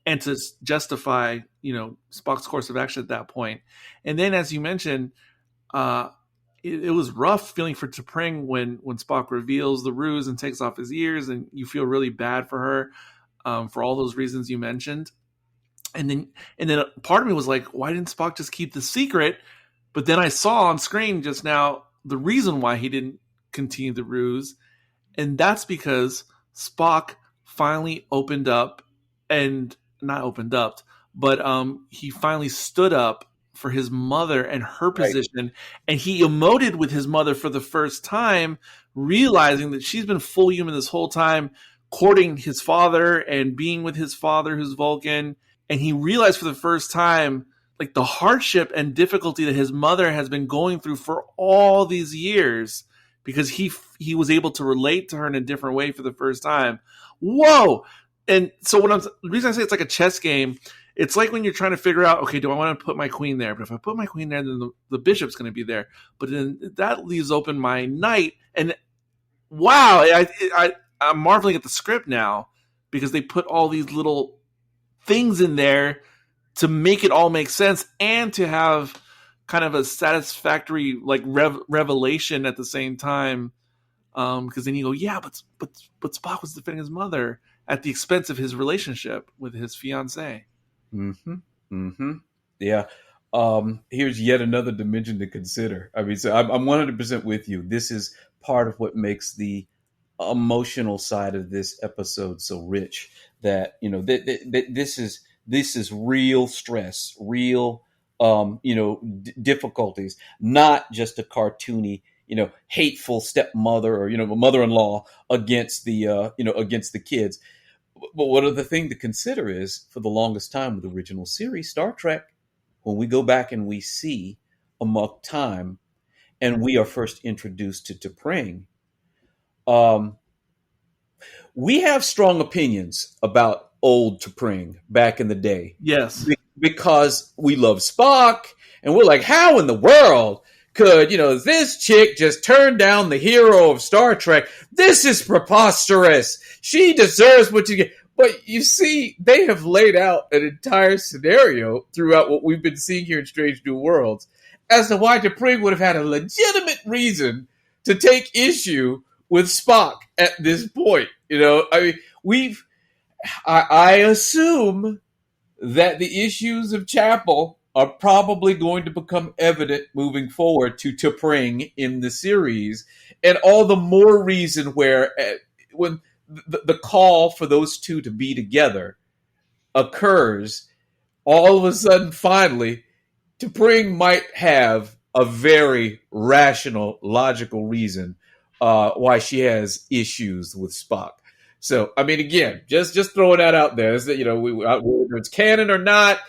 and to justify, Spock's course of action at that point. And then, as you mentioned, it was rough feeling for T'Pring when Spock reveals the ruse and takes off his ears, and you feel really bad for her for all those reasons you mentioned. And then part of me was like, why didn't Spock just keep the secret? But then I saw on screen just now the reason why he didn't continue the ruse. And that's because Spock finally opened up but he finally stood up for his mother and her position. Right. And he emoted with his mother for the first time, realizing that she's been full human this whole time, courting his father and being with his father, who's Vulcan. And he realized for the first time, the hardship and difficulty that his mother has been going through for all these years, because he was able to relate to her in a different way for the first time. Whoa! And so the reason I say it's like a chess game, it's like when you're trying to figure out, okay, do I want to put my queen there? But if I put my queen there, then the bishop's going to be there. But then that leaves open my knight. And wow, I'm marveling at the script now because they put all these little things in there to make it all make sense and to have kind of a satisfactory revelation at the same time. Because then you go, yeah, but Spock was defending his mother at the expense of his relationship with his fiancée. Mm-hmm. Mm-hmm. Yeah. Here's yet another dimension to consider. I mean, so I'm 100% with you. This is part of what makes the emotional side of this episode so rich. That this is real stress, real difficulties, not just a cartoony, hateful stepmother or mother-in-law against the kids. But one other thing to consider is, for the longest time with the original series, Star Trek, when we go back and we see Amok Time, and we are first introduced to T'Pring, we have strong opinions about old T'Pring back in the day. Yes. Because we love Spock, and we're like, how in the world could, this chick just turn down the hero of Star Trek? This is preposterous. She deserves what you get. But you see, they have laid out an entire scenario throughout what we've been seeing here in Strange New Worlds as to why T'Pring would have had a legitimate reason to take issue with Spock at this point. I mean, I assume that the issues of Chapel are probably going to become evident moving forward to T'Pring in the series, and all the more reason where when the call for those two to be together occurs, all of a sudden, finally, T'Pring might have a very rational, logical reason why she has issues with Spock. So, I mean, again, just throwing that out there. Is that, whether it's canon or not,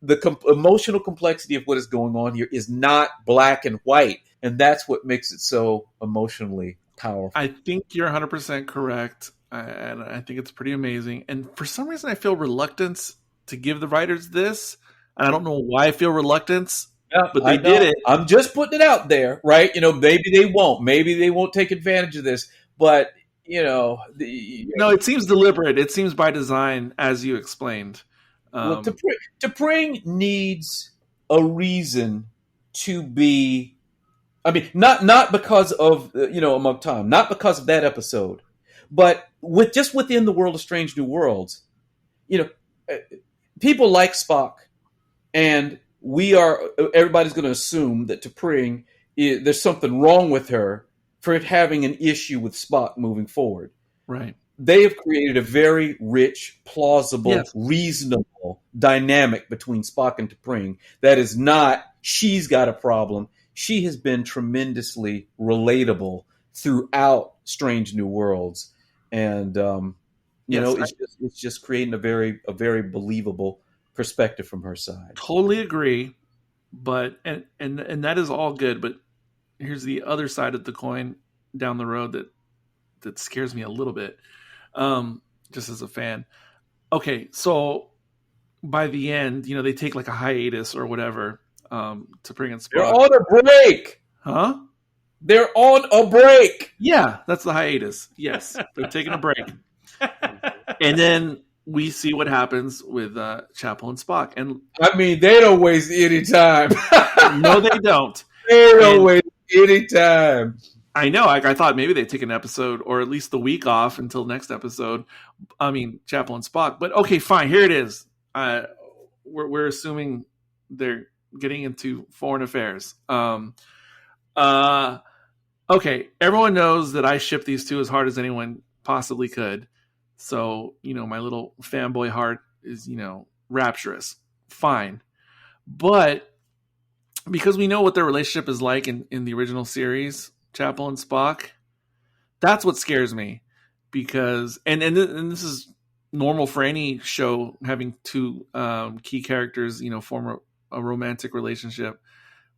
the emotional complexity of what is going on here is not black and white, and that's what makes it so emotionally powerful. I think you're 100% correct, and I think it's pretty amazing. And for some reason, I feel reluctance to give the writers this. And I don't know why I feel reluctance, but they did it. I'm just putting it out there, right? Maybe they won't. Maybe they won't take advantage of this, but no, it seems deliberate. It seems by design, as you explained. Well, T'Pring needs a reason to be. I mean, not because of Amok Time, not because of that episode, but within the world of Strange New Worlds, people like Spock, and everybody's going to assume that T'Pring there's something wrong with her for having an issue with Spock moving forward. Right. They have created a very rich, plausible, reasonable dynamic between Spock and T'Pring that is not, she's got a problem. She has been tremendously relatable throughout Strange New Worlds. And, it's just creating a very believable perspective from her side. Totally agree. But, and that is all good. But here's the other side of the coin down the road that scares me a little bit. Just as a fan. Okay, so by the end, they take like a hiatus or whatever to bring in Spock. They're on a break. Huh? They're on a break. Yeah, that's the hiatus. Yes, they're taking a break. And then we see what happens with Chapel and Spock. And I mean, they don't waste any time. No, they don't. They don't waste any time. I know. I thought maybe they'd take an episode or at least the week off until next episode. I mean, Chapel and Spock. But okay, fine. Here it is. We're assuming they're getting into foreign affairs. Okay, everyone knows that I ship these two as hard as anyone possibly could. So, my little fanboy heart is, rapturous. Fine. But because we know what their relationship is like in the original series, Chapel and Spock, that's what scares me. Because and this is normal for any show having two key characters, form a romantic relationship,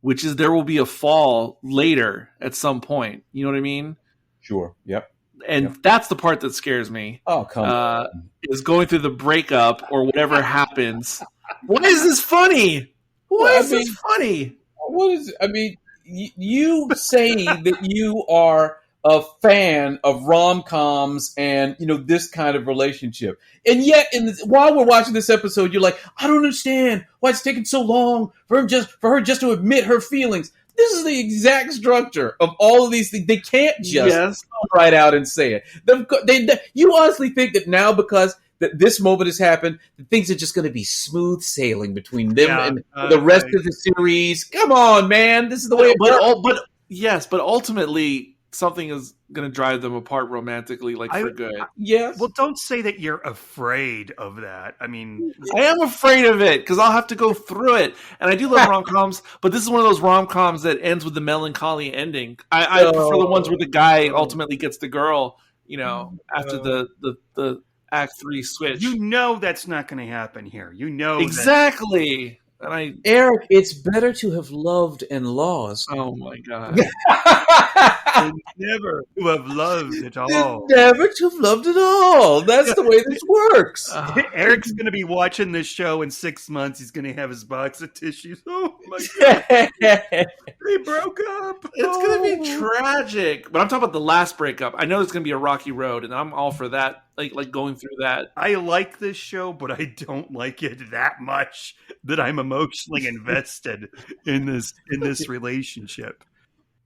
which is there will be a fall later at some point. You know what I mean? Sure. Yep. And that's the part that scares me. Oh, come on. Is going through the breakup or whatever happens. Why is this funny? Why is this funny? What is? I mean, you saying that you are a fan of rom-coms and this kind of relationship, and yet while we're watching this episode, you're like, I don't understand why it's taking so long for her just to admit her feelings. This is the exact structure of all of these things. They can't just come right out and say it. You honestly think that now because that this moment has happened, that things are just going to be smooth sailing between them and the rest of the series? Come on, man. This is the way it works. But ultimately, something is going to drive them apart romantically, for good. Yes. Well, don't say that you're afraid of that. I mean, I am afraid of it because I'll have to go through it. And I do love rom-coms, but this is one of those rom-coms that ends with the melancholy ending. I prefer the ones where the guy ultimately gets the girl, after the Act 3 switch. That's not going to happen here. Exactly. And Eric, it's better to have loved and lost. Oh my God. Never to have loved at all. Never to have loved at all. That's the way this works. Eric's going to be watching this show in 6 months. He's going to have his box of tissues. Oh my God. They broke up. It's going to be tragic. But I'm talking about the last breakup. I know it's going to be a rocky road, and I'm all for that. Like going through that. I like this show, but I don't like it that much that I'm emotionally invested in this relationship.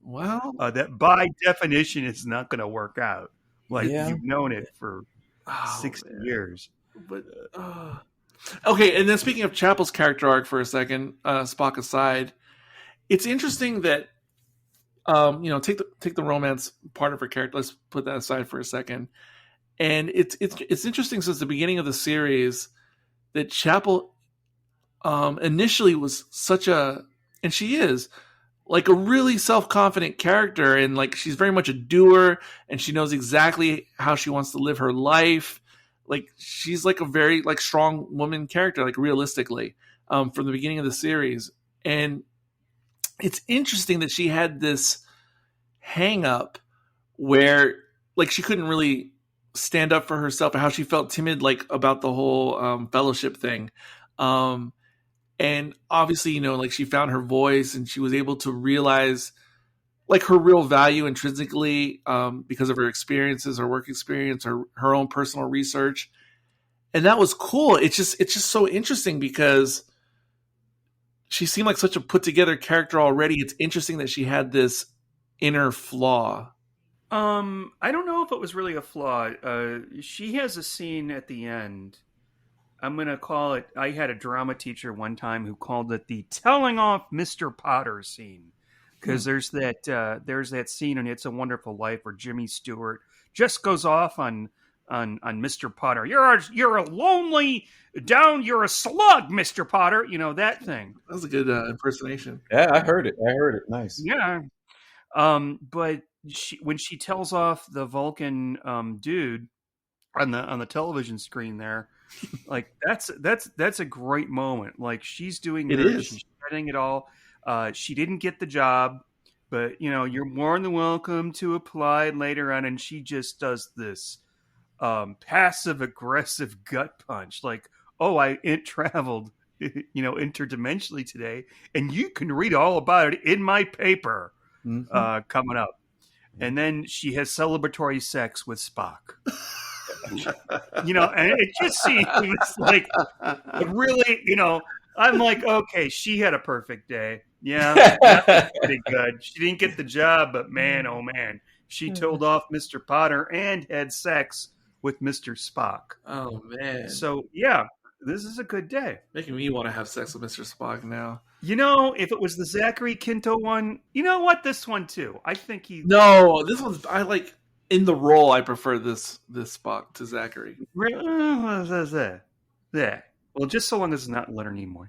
Well, that by definition is not going to work out. You've known it for 60 years. But okay, and then speaking of Chapel's character arc for a second, Spock aside, it's interesting that take the romance part of her character. Let's put that aside for a second. And it's interesting since the beginning of the series that Chapel initially was and she is like a really self-confident character, and like she's very much a doer, and she knows exactly how she wants to live her life. Like she's like a very like strong woman character, like realistically, from the beginning of the series. And it's interesting that she had this hang up where like she couldn't really stand up for herself, and how she felt timid like about the whole fellowship thing. And obviously, like she found her voice, and she was able to realize like her real value intrinsically because of her experiences, her work experience, her own personal research. And that was cool. It's just so interesting because she seemed like such a put together character already. It's interesting that she had this inner flaw. I don't know if it was really a flaw. She has a scene at the end. I'm going to call it, I had a drama teacher one time who called it the telling off Mr. Potter scene. Because there's that scene in It's a Wonderful Life where Jimmy Stewart just goes off on Mr. Potter. You're a lonely you're a slug, Mr. Potter. That thing. That was a good impersonation. Yeah, I heard it. Nice. Yeah. But when she tells off the Vulcan dude on the television screen there, like that's a great moment. Like she's doing she's shredding it all. She didn't get the job, but you're more than welcome to apply later on. And she just does this passive aggressive gut punch. Like, oh, I traveled, interdimensionally today, and you can read all about it in my paper coming up. And then she has celebratory sex with Spock. And it just seems like really, I'm like, okay, she had a perfect day. Yeah, that's pretty good. She didn't get the job, but man, oh man, she told off Mr. Potter and had sex with Mr. Spock. Oh man. So yeah, this is a good day. Making me want to have sex with Mr. Spock now. If it was the Zachary Quinto one, you know what? This one too. I think No, this one's I like in the role. I prefer this Spock to Zachary. Yeah. Well, just so long as it's not Leonard Nimoy.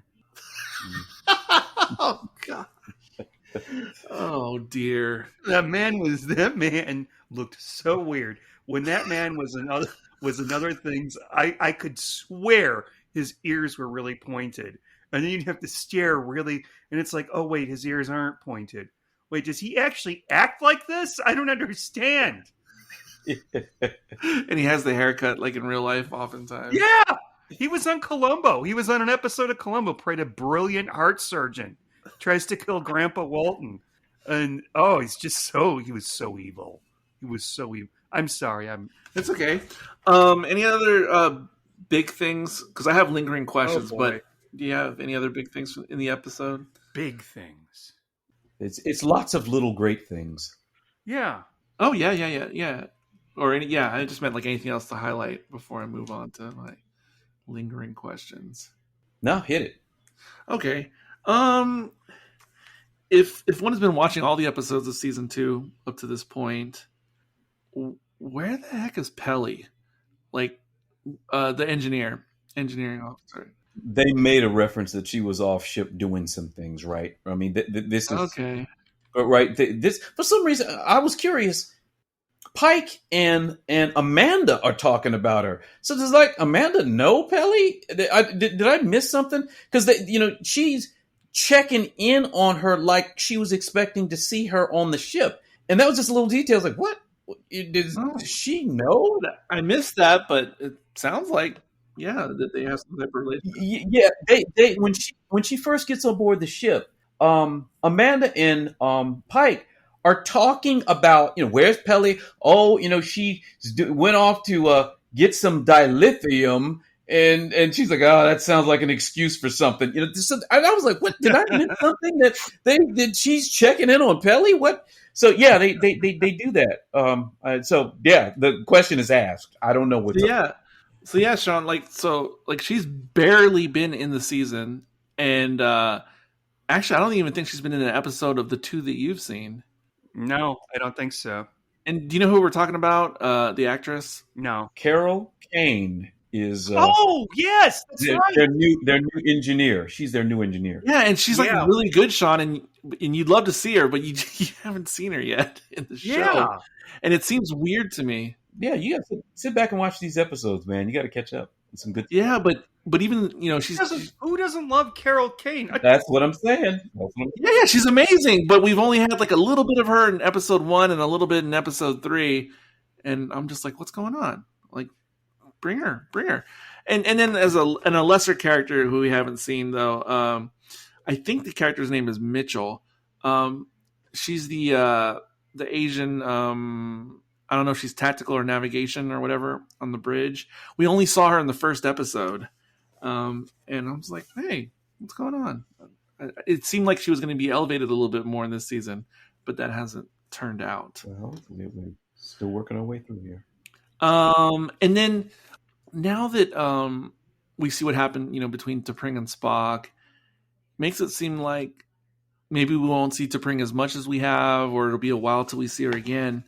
Oh God. Oh dear. That man looked so weird. When that man was another things, I could swear his ears were really pointed. And then you'd have to stare really, and it's like, oh wait, his ears aren't pointed. Wait, does he actually act like this? I don't understand. And he has the haircut like in real life oftentimes. Yeah. He was on Columbo. He was on an episode of Columbo, played a brilliant heart surgeon. Tries to kill Grandpa Walton. And he was so evil. He was so evil. I'm sorry. It's okay. Any other big things? Because I have lingering questions, but do you have any other big things in the episode? Big things. It's lots of little great things. Yeah. Oh yeah. I just meant like anything else to highlight before I move on to my lingering questions. No, hit it. Okay. If one has been watching all the episodes of season 2 up to this point, where the heck is Pelly? Like the engineering officer. They made a reference that she was off ship doing some things, right? I mean, this is okay. Right. This for some reason I was curious. Pike and Amanda are talking about her. So does like Amanda know Pelly? Did I miss something? Because she's checking in on her like she was expecting to see her on the ship, and that was just a little detail. I was like, what? Does she know? I missed that, but it sounds like that they have some type of relationship. Yeah, they when she first gets on board the ship, Amanda and Pike are talking about, where's Pelly? Oh, she went off to get some dilithium, and she's like, oh, that sounds like an excuse for something. And I was like, what? Did I miss something that she's checking in on Pelly? What? So yeah, they do that. So yeah, the question is asked. I don't know what's up. So yeah, Sean, she's barely been in the season, and actually, I don't even think she's been in an episode of the 2 that you've seen. No, I don't think so. And do you know who we're talking about? The actress? No. Carol Kane is. Oh yes, that's right. Their new engineer. She's their new engineer. Yeah, and she's like really good, Sean, and you'd love to see her, but you haven't seen her yet in the show. Yeah. And it seems weird to me. Yeah, you got to sit back and watch these episodes, man. You got to catch up. It's some good. Yeah, but even who doesn't love Carol Kane? That's what I'm saying. Yeah, she's amazing. But we've only had like a little bit of her in episode 1 and a little bit in episode 3, and I'm just like, what's going on? Like, bring her. And then as a lesser character who we haven't seen though, I think the character's name is Mitchell. She's the Asian. I don't know if she's tactical or navigation or whatever on the bridge. We only saw her in the first episode. And I was like, hey, what's going on? It seemed like she was going to be elevated a little bit more in this season, but that hasn't turned out. Well, we're still working our way through here. And then now that we see what happened, between T'Pring and Spock, makes it seem like maybe we won't see T'Pring as much as we have, or it'll be a while till we see her again.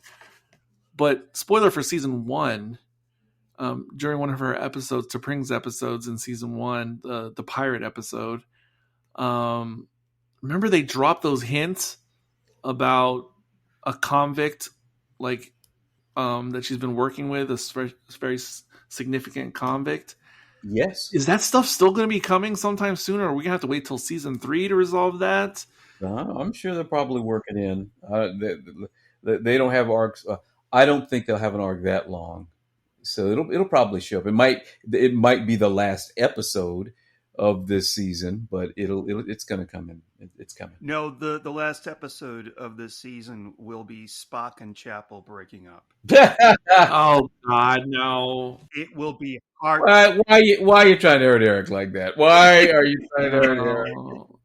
But spoiler for season 1, during one of her episodes, T'Pring's episodes in season 1, the pirate episode, remember they dropped those hints about a convict that she's been working with, a very significant convict. Yes. Is that stuff still going to be coming sometime soon, or are we going to have to wait till season 3 to resolve that? I'm sure they're probably working in. They don't have arcs. I don't think they'll have an arc that long, so it'll probably show up. It might be the last episode of this season, but it's going to come in. It's coming. No, the last episode of this season will be Spock and Chapel breaking up. Oh God, no! It will be hard. Why are you trying to hurt Eric like that? Why are you trying to hurt Eric?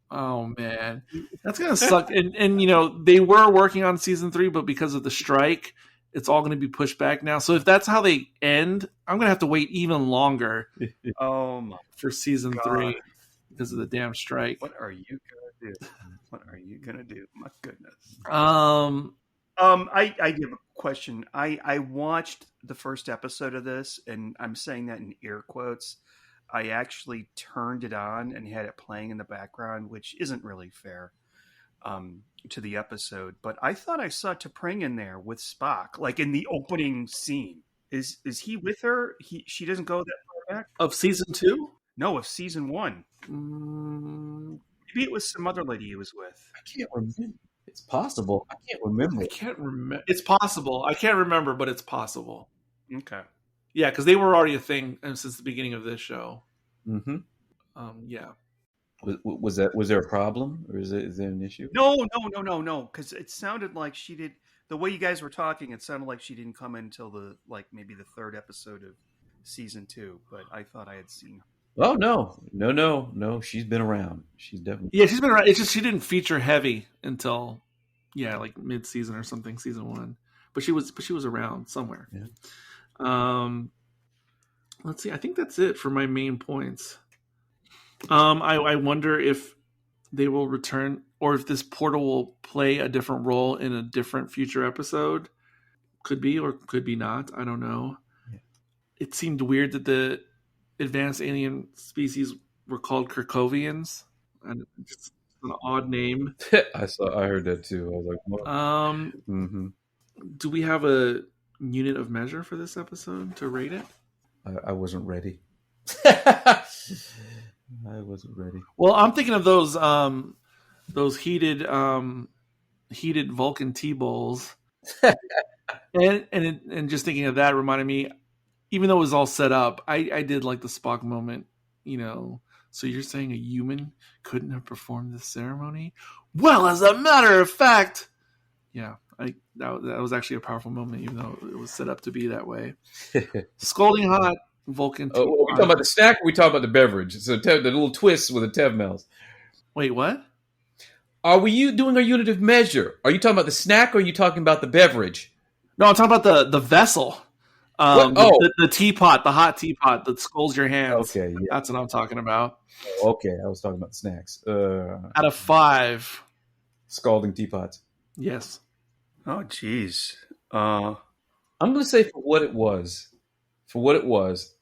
Oh man, that's gonna suck. And they were working on season 3, but because of the strike, it's all going to be pushed back now. So if that's how they end, I'm going to have to wait even longer. For season 3 because of the damn strike. What are you going to do? What are you going to do? My goodness. I have a question. I watched the first episode of this, and I'm saying that in air quotes. I actually turned it on and had it playing in the background, which isn't really fair. To the episode, but I thought I saw T'Pring in there with Spock, like in the opening scene. Is he with her? She doesn't go that far back. Of season 2? No, of season 1. Maybe it was some other lady he was with. I can't remember. It's possible. I can't remember. It's possible. I can't remember, but it's possible. Okay. Yeah, because they were already a thing since the beginning of this show. Mm-hmm. Yeah. Was there a problem, or is there an issue? No. Because it sounded like she did. The way you guys were talking, it sounded like she didn't come in until maybe the 3rd episode of season 2. But I thought I had seen her. Oh no! She's been around. She's definitely she's been around. It's just she didn't feature heavy until like mid-season or something, season 1. But she was around somewhere. Yeah. Let's see. I think that's it for my main points. I wonder if they will return, or if this portal will play a different role in a different future episode. Could be or could be not. I don't know. Yeah. It seemed weird that the advanced alien species were called Kirkovians. And it's an odd name. I heard that too. I was like, what? Mm-hmm. Do we have a unit of measure for this episode to rate it? I wasn't ready. I wasn't ready. Well, I'm thinking of those heated Vulcan tea bowls, and just thinking of that reminded me. Even though it was all set up, I did like the Spock moment. So you're saying a human couldn't have performed this ceremony? Well, as a matter of fact, yeah, that was actually a powerful moment, even though it was set up to be that way. Scalding hot. Vulcan. Oh, are we talking about the snack, or are we talking about the beverage? So the little twists with the Tev Mel's. Wait, what? Are we doing a unit of measure? Are you talking about the snack, or are you talking about the beverage? No, I'm talking about the vessel. The teapot, the hot teapot that scalds your hands. Okay, yeah. That's what I'm talking about. Okay, I was talking about snacks. Out of 5. Scalding teapots. Yes. Oh, geez. I'm going to say for what it was,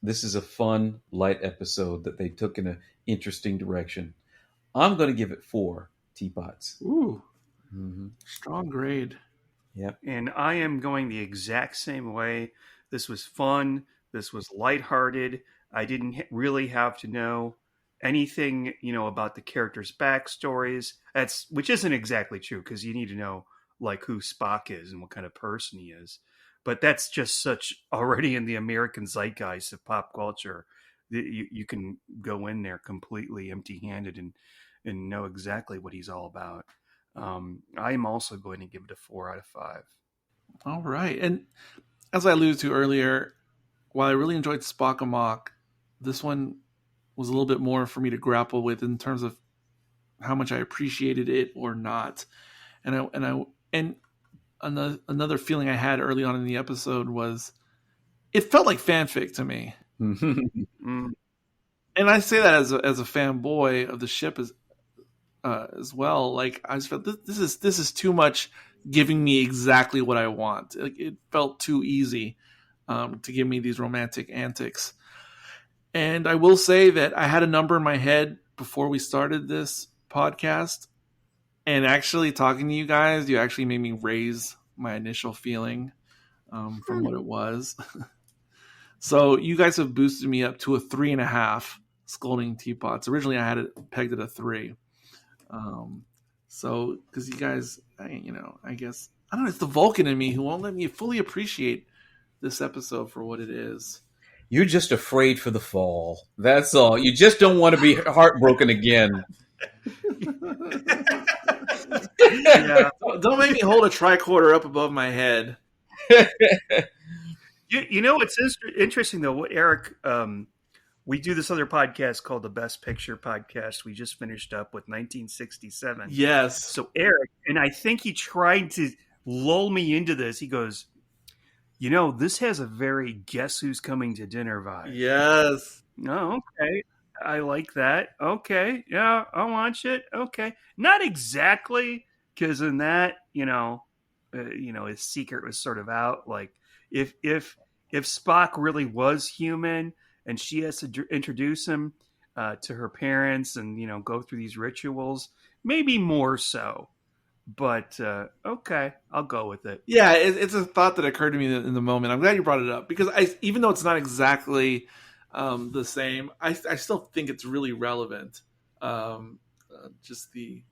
this is a fun, light episode that they took in an interesting direction. I'm going to give it 4 teapots. Ooh. Mm-hmm. Strong grade. Yep. And I am going the exact same way. This was fun. This was lighthearted. I didn't really have to know anything, about the characters' backstories. Which isn't exactly true, because you need to know like who Spock is and what kind of person he is. But that's just such already in the American zeitgeist of pop culture that you can go in there completely empty-handed and know exactly what he's all about. I'm also going to give it a 4 out of 5. All right. And as I alluded to earlier, while I really enjoyed Spock Amok, this one was a little bit more for me to grapple with in terms of how much I appreciated it or not. And another feeling I had early on in the episode was it felt like fanfic to me. And I say that as a fanboy of the ship as well. Like, I just felt this is too much, giving me exactly what I want. Like, it felt too easy to give me these romantic antics. And I will say that I had a number in my head before we started this podcast, and actually talking to you guys, you actually made me raise my initial feeling from what it was. So you guys have boosted me up to a 3.5 scalding teapots. Originally I had it pegged at a 3. So, because you guys, I guess, I don't know, it's the Vulcan in me who won't let me fully appreciate this episode for what it is. You're just afraid for the fall. That's all. You just don't want to be heartbroken again. Yeah. Don't make me hold a tricorder up above my head. It's interesting, though, Eric, we do this other podcast called the Best Picture Podcast. We just finished up with 1967. Yes. So Eric, and I think he tried to lull me into this. He goes, this has a very guess who's coming to dinner vibe. Yes. Oh, okay. I like that. Okay. Yeah, I'll watch it. Okay. Not exactly, because in that, his secret was sort of out. Like, if Spock really was human and she has to introduce him to her parents and, go through these rituals, maybe more so. But, okay, I'll go with it. Yeah, it's a thought that occurred to me in the moment. I'm glad you brought it up, because even though it's not exactly the same, I still think it's really relevant. Just the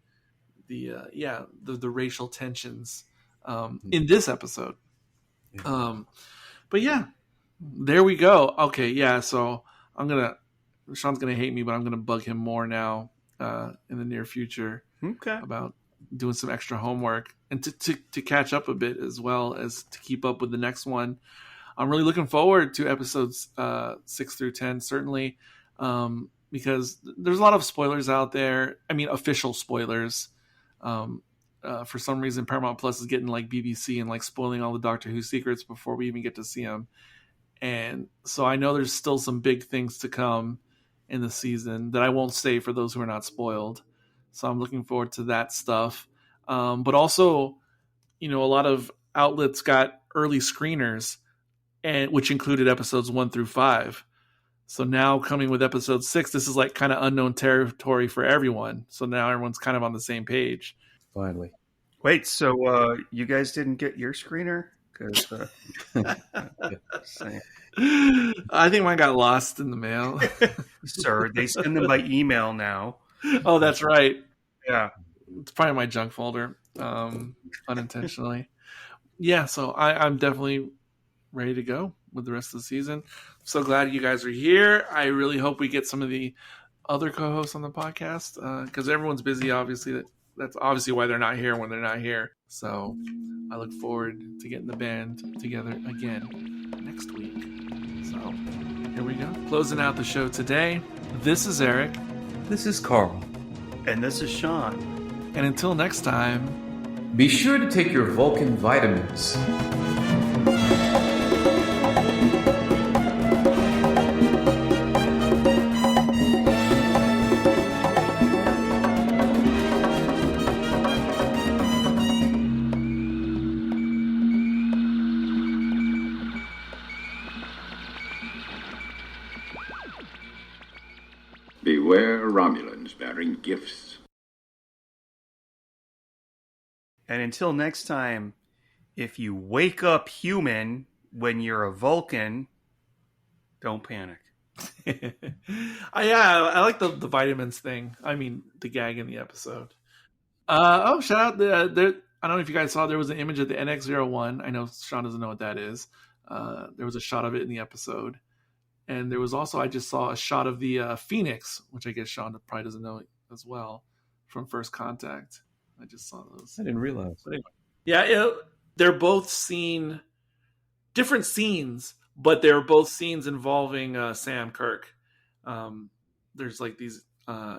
racial tensions in this episode. But yeah, there we go. Okay, yeah, so Sean's gonna hate me, but I'm gonna bug him more now in the near future. Okay. About doing some extra homework and to catch up a bit, as well as to keep up with the next one. I'm really looking forward to episodes 6 through 10, certainly, because there's a lot of spoilers out there. I mean, official spoilers. For some reason, Paramount Plus is getting like BBC and like spoiling all the Doctor Who secrets before we even get to see them. And so I know there's still some big things to come in the season that I won't say for those who are not spoiled. So I'm looking forward to that stuff. But also, a lot of outlets got early screeners, which included episodes 1 through 5. So now coming with episode 6, this is like kind of unknown territory for everyone. So now everyone's kind of on the same page. Finally. Wait, so you guys didn't get your screener? Because I think mine got lost in the mail. Sir, they send them by email now. Oh, that's right. Yeah. It's probably my junk folder, unintentionally. Yeah, so I'm definitely ready to go with the rest of the season. So glad you guys are here. I really hope we get some of the other co-hosts on the podcast, because everyone's busy, obviously. That's obviously why they're not here when they're not here. So I look forward to getting the band together again next week. So here we go. Closing out the show today. This is Eric. This is Carl. And this is Sean. And until next time, be sure to take your Vulcan vitamins. Romulans bearing gifts. And until next time, if you wake up human when you're a Vulcan, don't panic. I like the vitamins thing. I mean, the gag in the episode. Shout out there. I don't know if you guys saw, there was an image of the NX-01. I know Sean doesn't know what that is. There was a shot of it in the episode. And there was also, I just saw a shot of the Phoenix, which I guess Sean probably doesn't know as well, from First Contact. I just saw those. I didn't realize. But anyway, they're both different scenes, but they're both scenes involving Sam Kirk. There's like these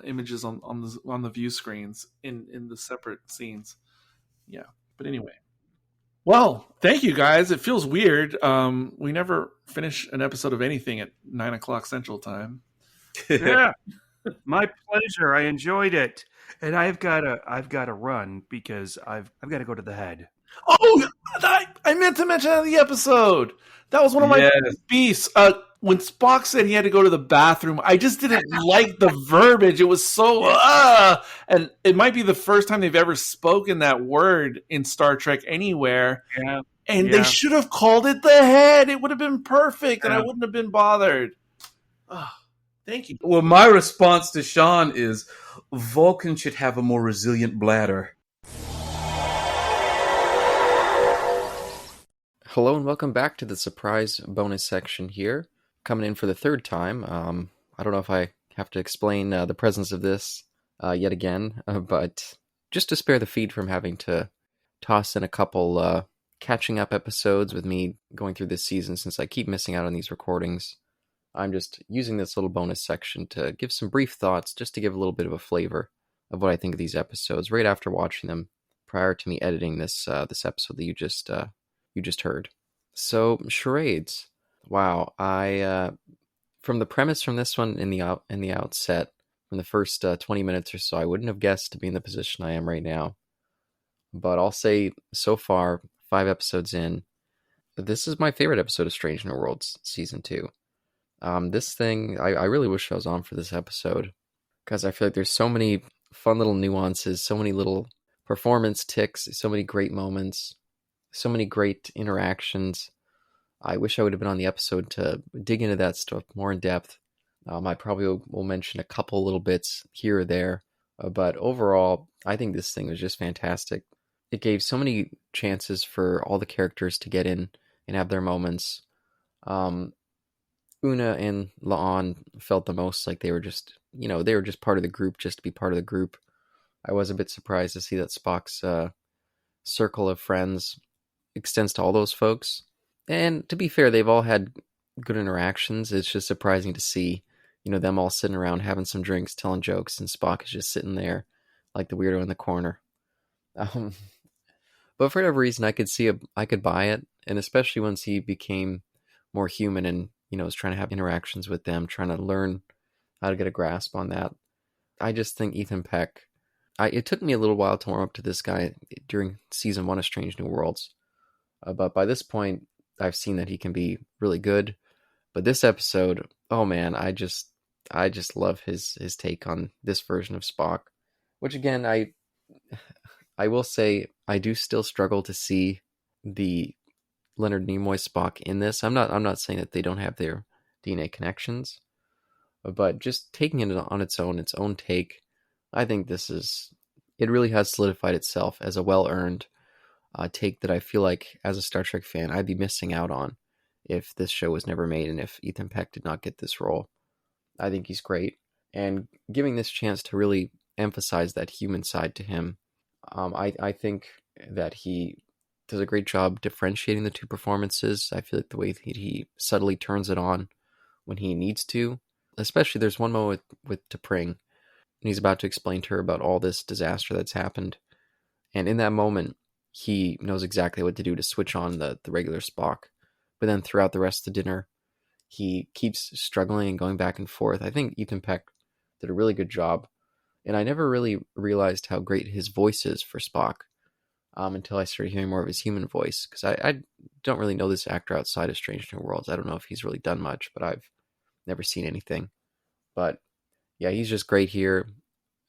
images on the view screens in the separate scenes. Yeah, but anyway. Well, thank you guys. It feels weird. We never finish an episode of anything at 9:00 Central Time. Yeah, my pleasure. I enjoyed it, and I've got to run because I've got to go to the head. Oh, I meant to mention that in the episode. That was one of my beasts. When Spock said he had to go to the bathroom, I just didn't like the verbiage. It was so, and it might be the first time they've ever spoken that word in Star Trek anywhere. Yeah. And they should have called it the head. It would have been perfect, and I wouldn't have been bothered. Oh, thank you. Well, my response to Sean is Vulcan should have a more resilient bladder. Hello and welcome back to the surprise bonus section here. Coming in for the third time. I don't know if I have to explain the presence of this yet again, but just to spare the feed from having to toss in a couple catching up episodes with me going through this season, since I keep missing out on these recordings, I'm just using this little bonus section to give some brief thoughts, just to give a little bit of a flavor of what I think of these episodes right after watching them, prior to me editing this episode that you just heard. So, Charades. Wow, I from the premise from this one in the outset, from the first 20 minutes or so, I wouldn't have guessed to be in the position I am right now. But I'll say, so far, 5 episodes in, this is my favorite episode of Strange New Worlds Season 2. This thing, I really wish I was on for this episode, because I feel like there's so many fun little nuances, so many little performance ticks, so many great moments, so many great interactions. I wish I would have been on the episode to dig into that stuff more in depth. I probably will mention a couple little bits here or there, but overall, I think this thing was just fantastic. It gave so many chances for all the characters to get in and have their moments. Una and La'an felt the most like they were just part of the group, just to be part of the group. I was a bit surprised to see that Spock's circle of friends extends to all those folks. And to be fair, they've all had good interactions. It's just surprising to see, them all sitting around having some drinks, telling jokes, and Spock is just sitting there like the weirdo in the corner. But for whatever reason, I could buy it, and especially once he became more human and was trying to have interactions with them, trying to learn how to get a grasp on that. I just think Ethan Peck. It took me a little while to warm up to this guy during season 1 of Strange New Worlds, but by this point, I've seen that he can be really good. But this episode, oh man, I just love his take on this version of Spock. Which again, I will say I do still struggle to see the Leonard Nimoy Spock in this. I'm not saying that they don't have their DNA connections, but just taking it on its own take, I think it really has solidified itself as a well-earned take that I feel like, as a Star Trek fan, I'd be missing out on if this show was never made and if Ethan Peck did not get this role. I think he's great, and giving this chance to really emphasize that human side to him, I think that he does a great job differentiating the two performances. I feel like the way he subtly turns it on when he needs to, especially there's one moment with T'Pring, and he's about to explain to her about all this disaster that's happened, and in that moment, he knows exactly what to do to switch on the regular Spock. But then throughout the rest of the dinner, he keeps struggling and going back and forth. I think Ethan Peck did a really good job. And I never really realized how great his voice is for Spock until I started hearing more of his human voice. Because I don't really know this actor outside of Strange New Worlds. I don't know if he's really done much, but I've never seen anything. But yeah, he's just great here.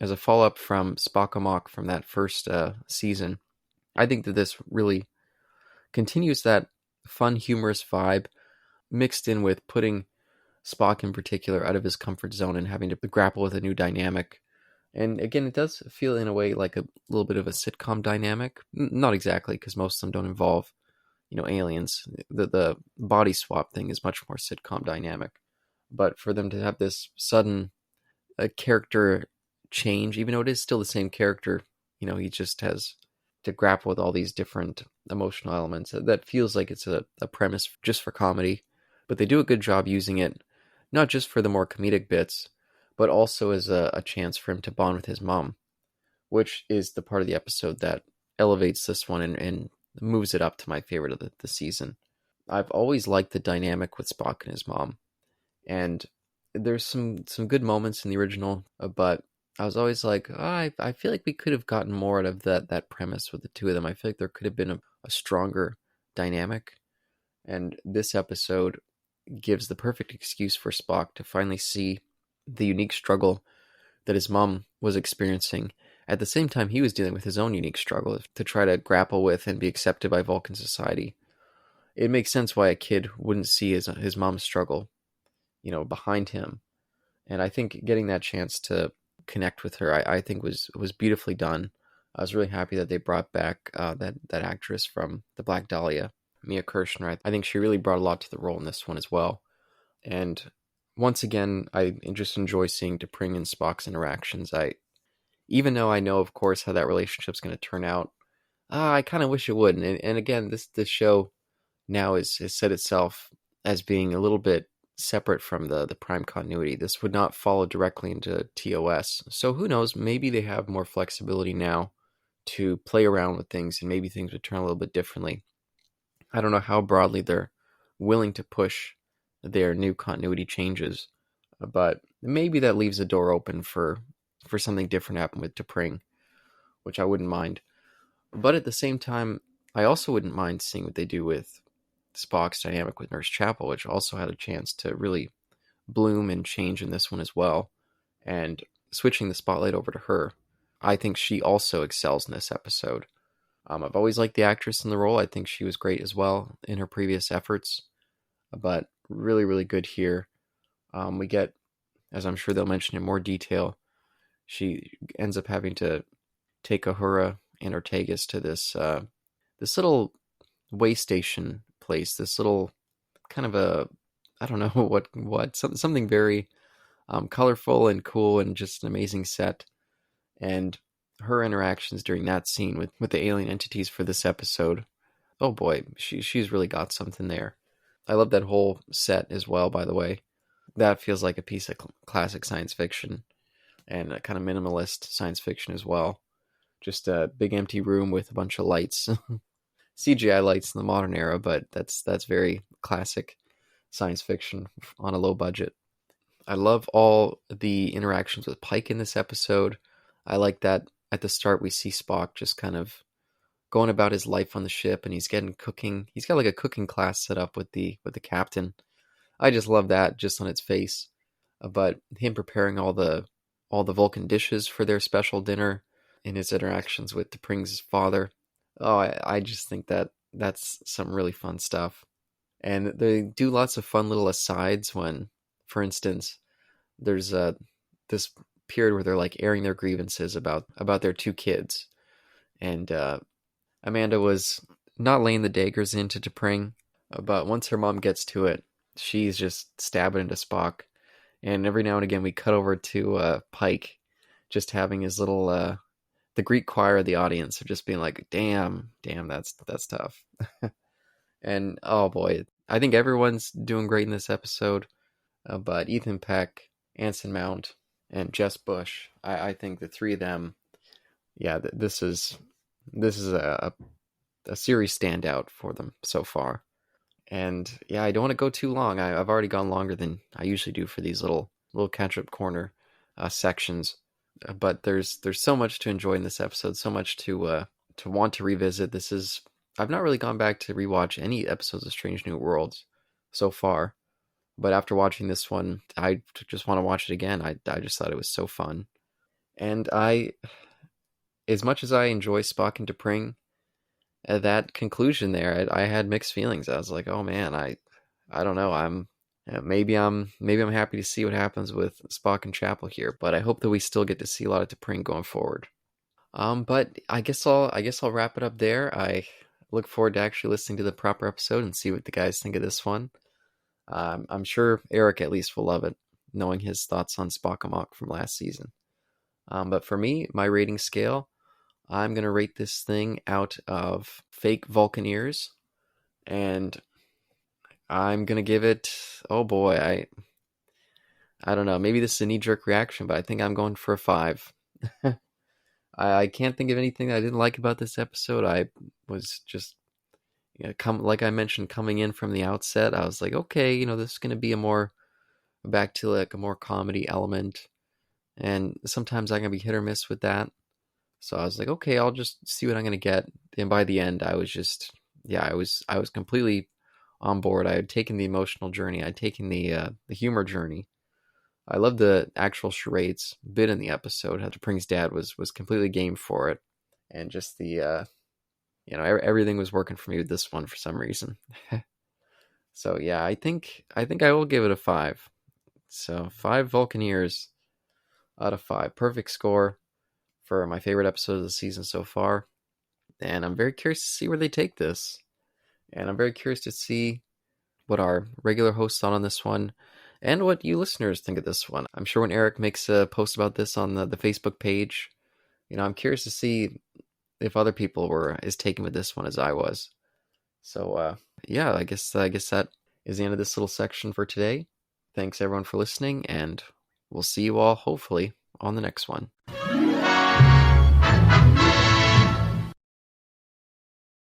As a follow-up from Spock Amok from that first season, I think that this really continues that fun, humorous vibe mixed in with putting Spock in particular out of his comfort zone and having to grapple with a new dynamic. And again, it does feel in a way like a little bit of a sitcom dynamic. Not exactly, because most of them don't involve, aliens. The body swap thing is much more sitcom dynamic. But for them to have this sudden character change, even though it is still the same character, he just has to grapple with all these different emotional elements. That feels like it's a premise just for comedy. But they do a good job using it, not just for the more comedic bits, but also as a chance for him to bond with his mom, which is the part of the episode that elevates this one and moves it up to my favorite of the season. I've always liked the dynamic with Spock and his mom, and there's some good moments in the original, but I was always like, I feel like we could have gotten more out of that premise with the two of them. I feel like there could have been a stronger dynamic, and this episode gives the perfect excuse for Spock to finally see the unique struggle that his mom was experiencing at the same time he was dealing with his own unique struggle to try to grapple with and be accepted by Vulcan society. It makes sense why a kid wouldn't see his mom's struggle, behind him. And I think getting that chance to connect with her, I think was beautifully done. I was really happy that they brought back that actress from The Black Dahlia, Mia Kirshner. I think she really brought a lot to the role in this one as well. And once again, I just enjoy seeing T'Pring and Spock's interactions. Even though I know, of course, how that relationship's going to turn out, I kind of wish it wouldn't. And again, this show now has set itself as being a little bit separate from the Prime continuity. This would not follow directly into TOS. So who knows, maybe they have more flexibility now to play around with things, and maybe things would turn a little bit differently. I don't know how broadly they're willing to push their new continuity changes, but maybe that leaves the door open for something different to happen with T'Pring, which I wouldn't mind. But at the same time, I also wouldn't mind seeing what they do with Spock's dynamic with Nurse Chapel, which also had a chance to really bloom and change in this one as well. And switching the spotlight over to her, I think she also excels in this episode. I've always liked the actress in the role. I think she was great as well in her previous efforts, but really, really good here. We get, as I'm sure they'll mention in more detail, she ends up having to take Uhura and Ortegas to this little way station place, this little kind of I don't know what something very colorful and cool and just an amazing set. And her interactions during that scene with the alien entities for this episode, oh boy, she's really got something there. I love that whole set as well, by the way. That feels like a piece of classic science fiction and a kind of minimalist science fiction as well. Just a big empty room with a bunch of lights. CGI lights in the modern era, but that's very classic science fiction on a low budget. I love all the interactions with Pike in this episode. I like that at the start we see Spock just kind of going about his life on the ship, and he's getting cooking. He's got like a cooking class set up with the captain. I just love that just on its face. But him preparing all the Vulcan dishes for their special dinner in his interactions with T'Pring's father. Oh, I just think that's some really fun stuff. And they do lots of fun little asides when, for instance, there's this period where they're like airing their grievances about their two kids. And Amanda was not laying the daggers into T'Pring, but once her mom gets to it, she's just stabbing into Spock. And every now and again we cut over to Pike just having his little the Greek choir of the audience of just being like, damn, that's tough. And oh boy, I think everyone's doing great in this episode, but Ethan Peck, Anson Mount, and Jess Bush, I think the three of them, yeah, this is a series standout for them so far. And yeah, I don't want to go too long. I've already gone longer than I usually do for these little catch-up corner sections. But there's so much to enjoy in this episode, so much to want to revisit. I've not really gone back to rewatch any episodes of Strange New Worlds so far, But after watching this one, I just want to watch it again. I just thought it was so fun. And as much as I enjoy Spock and T'Pring, at that conclusion there, I had mixed feelings. I was like, oh man, I don't know. Maybe I'm happy to see what happens with Spock and Chapel here, but I hope that we still get to see a lot of T'Pring going forward. But I guess I'll wrap it up there. I look forward to actually listening to the proper episode and see what the guys think of this one. I'm sure Eric at least will love it, knowing his thoughts on Spock Amok from last season. But for me, my rating scale, I'm going to rate this thing out of fake Vulcan ears, and I'm going to give it, oh boy, I don't know, maybe this is a knee-jerk reaction, but I think I'm going for a 5. I can't think of anything that I didn't like about this episode. I was just, like I mentioned, coming in from the outset, I was like, okay, this is going to be back to like a more comedy element, and sometimes I'm going to be hit or miss with that. So I was like, okay, I'll just see what I'm going to get. And by the end, I was just, I was completely on board. I had taken the emotional journey. I'd taken the humor journey. I loved the actual charades bit in the episode. How T'Pring's dad was completely game for it. And just the, everything was working for me with this one for some reason. So yeah, I think I will give it a 5. So 5 Vulcan ears out of 5. Perfect score for my favorite episode of the season so far. And I'm very curious to see where they take this. And I'm very curious to see what our regular hosts thought on this one, and what you listeners think of this one. I'm sure when Eric makes a post about this on the Facebook page, I'm curious to see if other people were as taken with this one as I was. So, I guess that is the end of this little section for today. Thanks everyone for listening, and we'll see you all hopefully on the next one.